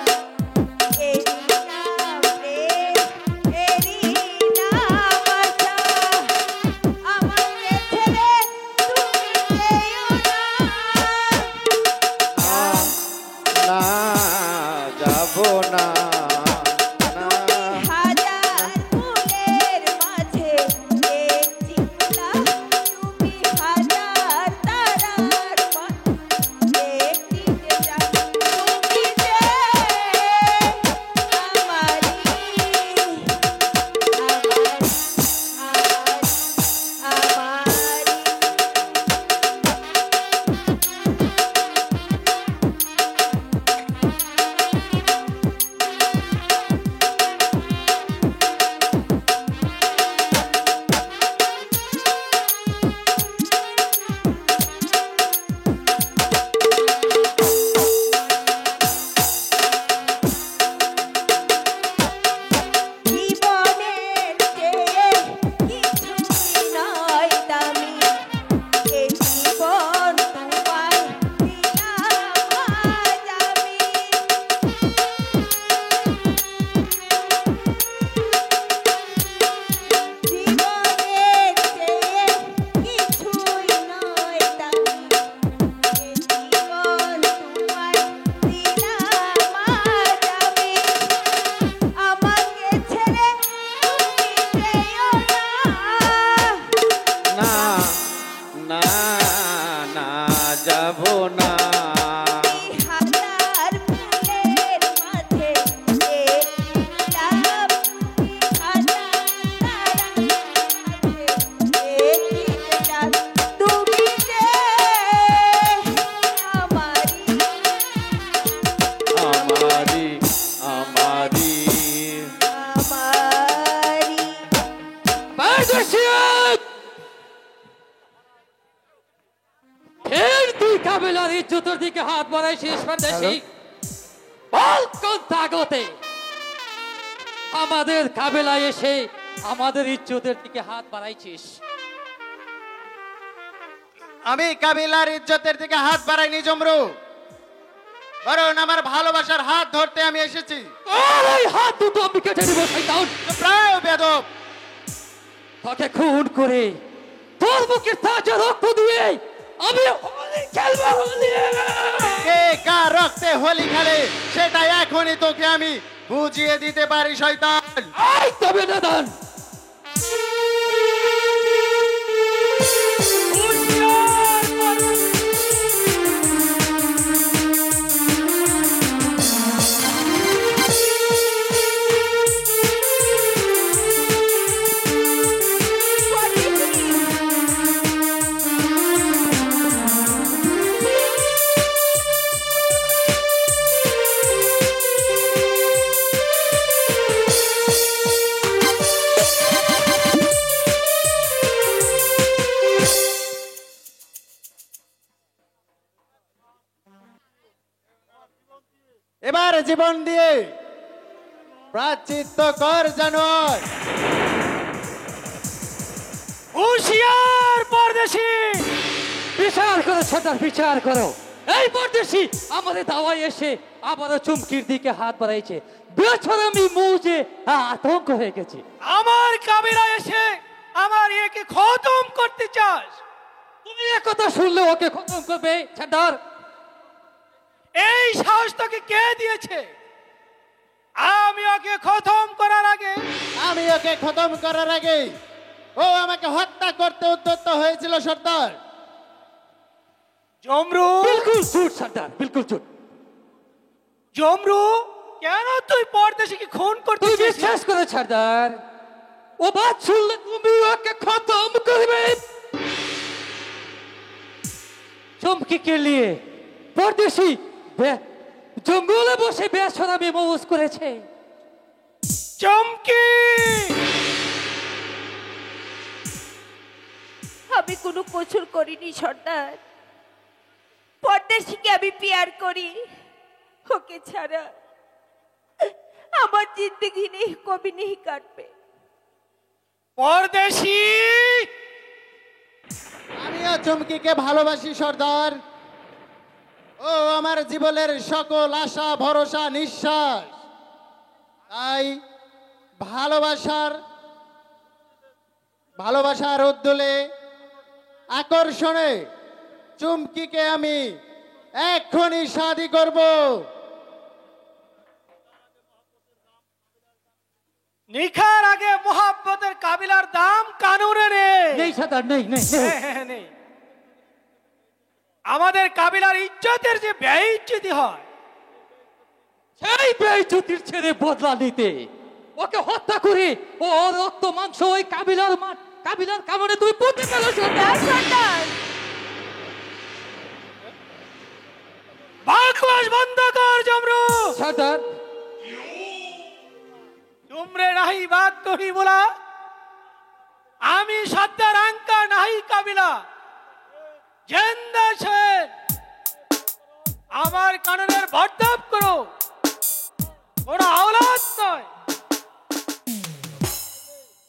এরই নাম প্রেম, এরই নাম আশা। আমাকে ছেড়ে তুমি যেও না, না যাব না হাজার ফুলের মাঝে একটি গোলাপ, তুমি হাজার তারার মাঝে একটি যে চাঁদ, তুমি যে আমারি আমারি আমারি। জীবনের চেয়ে কিছুই নয় দামি, এই জীবন তোমায় দিলাম আজ আমি। জীবনের চেয়ে কিছুই নয় দামি, এই জীবন তোমায় দিলাম আজ আমি। আমাকে ছেড়ে তুমি যেও না, না না না যাব না হাজার ফুলের মাঝে একটি গোলাপ, তুমি হাজার তারার মাঝে একটি যে চাঁদ, তুমি যে আমারি আমারি আমারি। আমারি। ফের তুই কাবিলার ইজ্জতের দিকে হাত বাড়াইছিস পরদেশি, বল কোন তাগতে আমাদের কাবিলায় এসে আমাদের ইজ্জতের দিকে হাত বাড়াইছিস? আমি কাবিলার ইজ্জতের দিকে হাত বাড়াইনি জমরু, বরং আমার ভালোবাসার হাত ধরতে আমি এসেছি। ওর এই হাত দুটো আমি কেটে দিব শয়তান। প্রায় বেদব, তোকে খুন করে তোর বুকের তাজা রক্ত দিয়ে আমি হোলি খেলবো হোলি। কে কার রক্তে হোলি খেলে সেটা এখনই তোকে আমি বুঝিয়ে দিতে পারি শয়তান। আই তবে নাদান এবার জীবন দিয়ে প্রাচিত্য কর জানোয়ার। হুঁশিয়ার পরদেশি, বিচার করো সর্দার, বিচার করো। এই পরদেশি আমাদের দাওয়ায় এসে আবারও চুমকির দিকে হাত বাড়াইছে। বেছারামি মুজে আতঙ্ক হয়ে গেছে। আমার কাবিলা এসে আমার একে খতম করতে চাস? তুমি একথা শুনলে ওকে খতম করবে সর্দার? এই সাহস তোকে কে দিয়েছে? আমি ওকে খতম করার আগে ও আমাকে হত্যা করতে উদ্যত হয়েছিল সর্দার। জমরু, বিলকুল ঝুট সর্দার, বিলকুল ঝুট। জমরু, কেন তুই পরদেশিকে খুন করতে তুই চেয়েছিস? বিশ্বাস করে সর্দার, ও বাত শুনলে তুমি ওকে খতম করবে। চমকিকে নিয়ে পরদেশি জঙ্গলে বসে বেছারামি মৌজ করেছে। চমকি, আমি কোনো কসুর করিনি সর্দার। পরদেশিকে আমি পিয়ার করি, ওকে ছাড়া আমার জিন্দগি নেই, কবি নেই কাটবে। পরদেশি, আমিও চুমকিকে ভালোবাসি সর্দার। ও আমার জীবনের সকল আশা ভরসা নিঃশ্বাস। তাই ভালোবাসার উদ্দোলে আকর্ষণে চুমকিকে আমি এক্ষুনি শাদি করব। নিখার আগে মোহাব্বতের কাবিলার দাম কানুনে নেই সর্দার, নেই নেই নেই। আমাদের কাবিলার ইজ্জতের যে বেইজ্জতি হয়, সেই বেইজ্জতির ছেড়ে বদলা নিতে ওকে হত্যা করে ও রক্ত মাংস ওই কাবিলার কামড়ে তুই পুঁতে গেল সর্দার। বাকওয়াস বন্ধ কর জমরু। সর্দার, तुमरे नहीं बात तो ही बोला। আমি সর্দার আঙ্কা নাহি কাবিলা জিন্দা ছেন আমার কাননের ভর্তাপ করো, কোন আওলাদ নয়।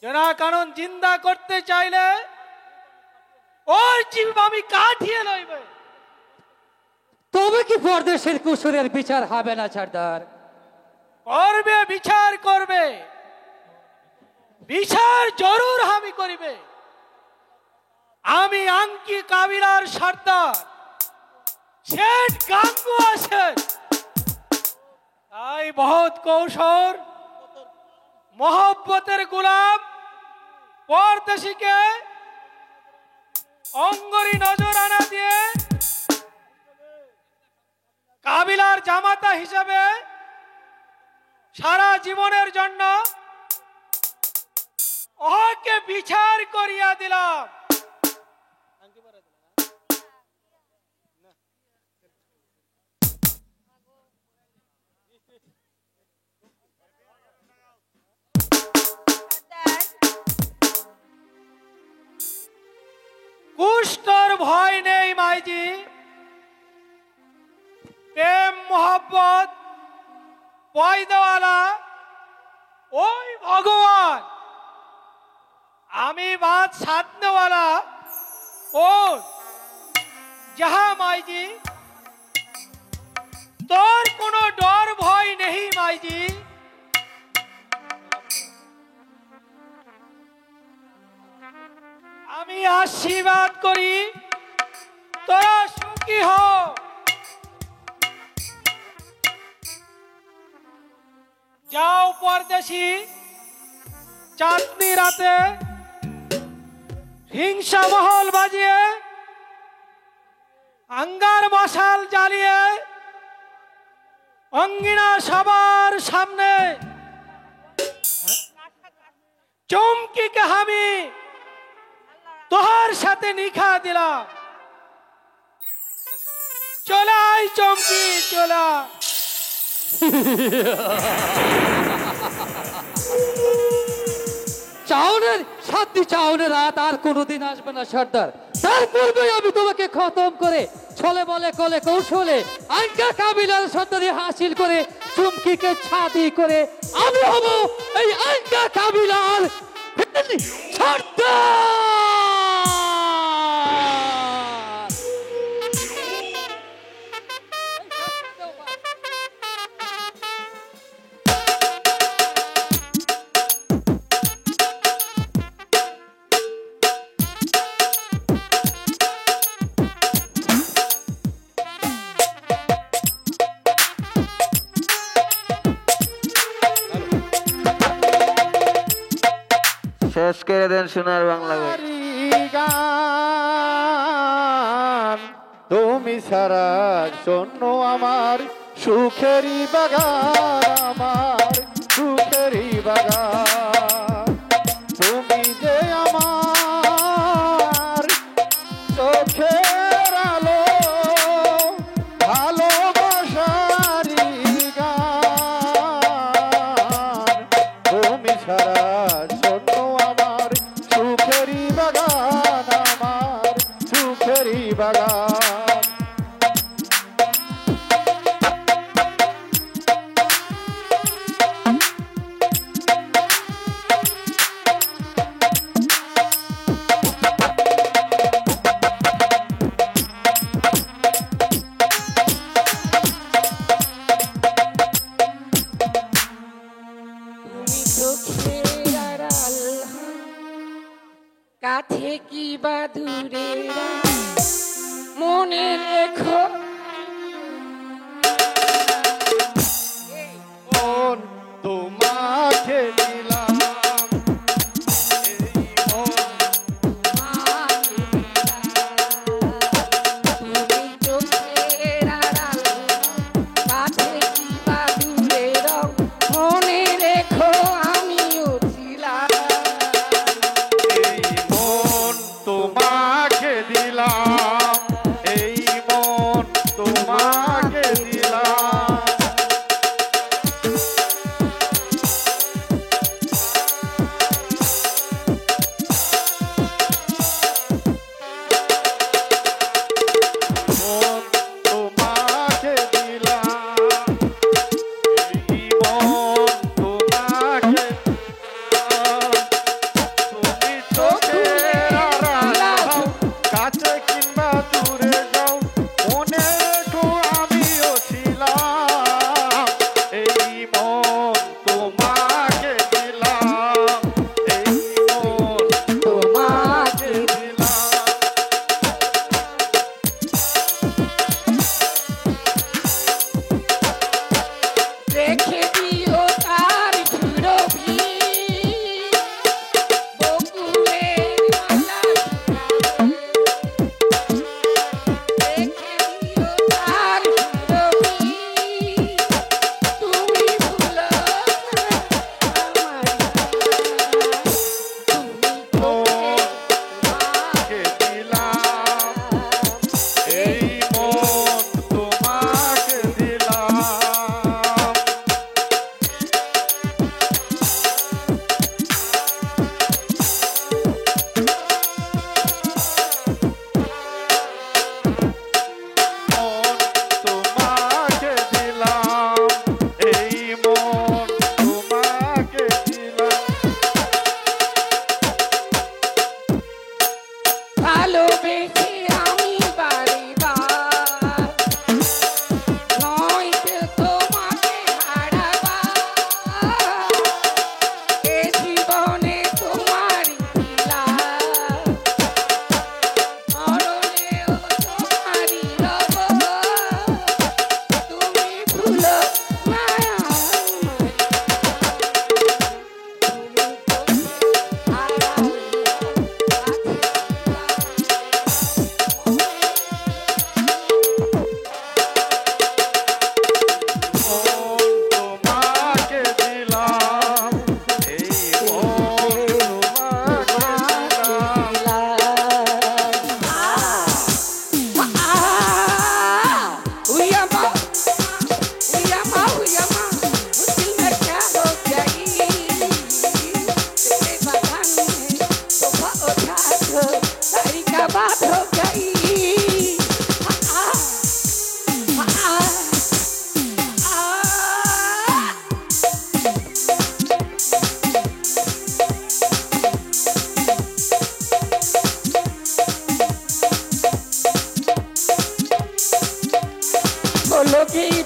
যারা কানন জিন্দা করতে চাইলে ওর জীব আমি কাটিয়ে লইবে। তবে কি পরদেশের কুসুরের বিচার হবে না সর্দার? করবে, বিচার করবে, বিচার জরুর আমি করিবে। আমি আঙ্কি কাবিলার সর্দার শেঠ গাঙ্গু আছেন, তাই বহুত কৌশল মোহব্বতের গোলাম পরদেশিকে অঙ্গরি নজরানা দিয়ে কাবিলার জামাতা হিসাবে সারা জীবনের জন্য ওকে বিচার করিয়া দিলাম। কুষ্ঠর ভয় নেই মাইজি, প্রেম মোহব্বত পয়দাওয়ালা ওই ভগবান। আমি বাদ সাধনেওয়ালা ওর যাহা মাইজি, তোর কোনো ডর ভয় নেই মাইজি। আমি আশীর্বাদ করি তোরা সুখী হ। যাও পরদেশি, চাঁদনি রাতে হিংসা মহল বাজিয়ে আঙ্গার মশাল জ্বালিয়ে অঙ্গিনা সবার সামনে চমকিকে আমি তোহার সাথে নিখা দিলাম। চলাই চমকি চলা। চাউনের শান্তি চাউনের রাত আর কোনোদিন আসবে না সর্দার। তার পূর্বে আমি তোমাকে খতম করে ছলে বলে কলে কৌশলে আঙ্কা কাবিলার সর্দারি হাসিল করে চুমকিকে ছাদি করে আমি হব এই আঙ্কা কাবিলার সর্দার। শেষ করে দেন সোনার বাংলা গান। গান তুমি সারা শোনো আমার সুখেরই বাগান, আমার সুখেরই বাগান। তুমি যে আমার চোখের আলো, ভালোবাসারি গান। তুমি সারা শোনো আমার সুখেরই বাগান, আমার সুখেরই বাগান। তুমি চোখের আড়াল, কাছে কি বা দূরে, মনে রেখো মন তোমাকে দিলাম, এই মন তুমি চোখের আড়াল, কাছে কি বা দূরে, মনে রেখো আমিও ছিলাম। এই মন তোমাকে দিলাম, এই মন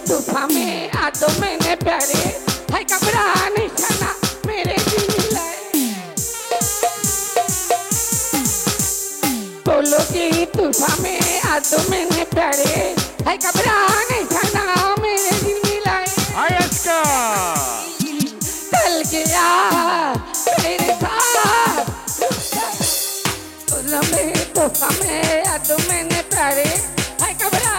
तूफान में आदो मैंने प्यारे है कबरा निशाना मेरे दिल मिलाए बोलो कि तूफान में आदो मैंने प्यारे है कबरा निशाना मेरे दिल मिलाए आयस्का चल गया मेरे साथ बोलो में तूफान में आदो मैंने प्यारे है कबरा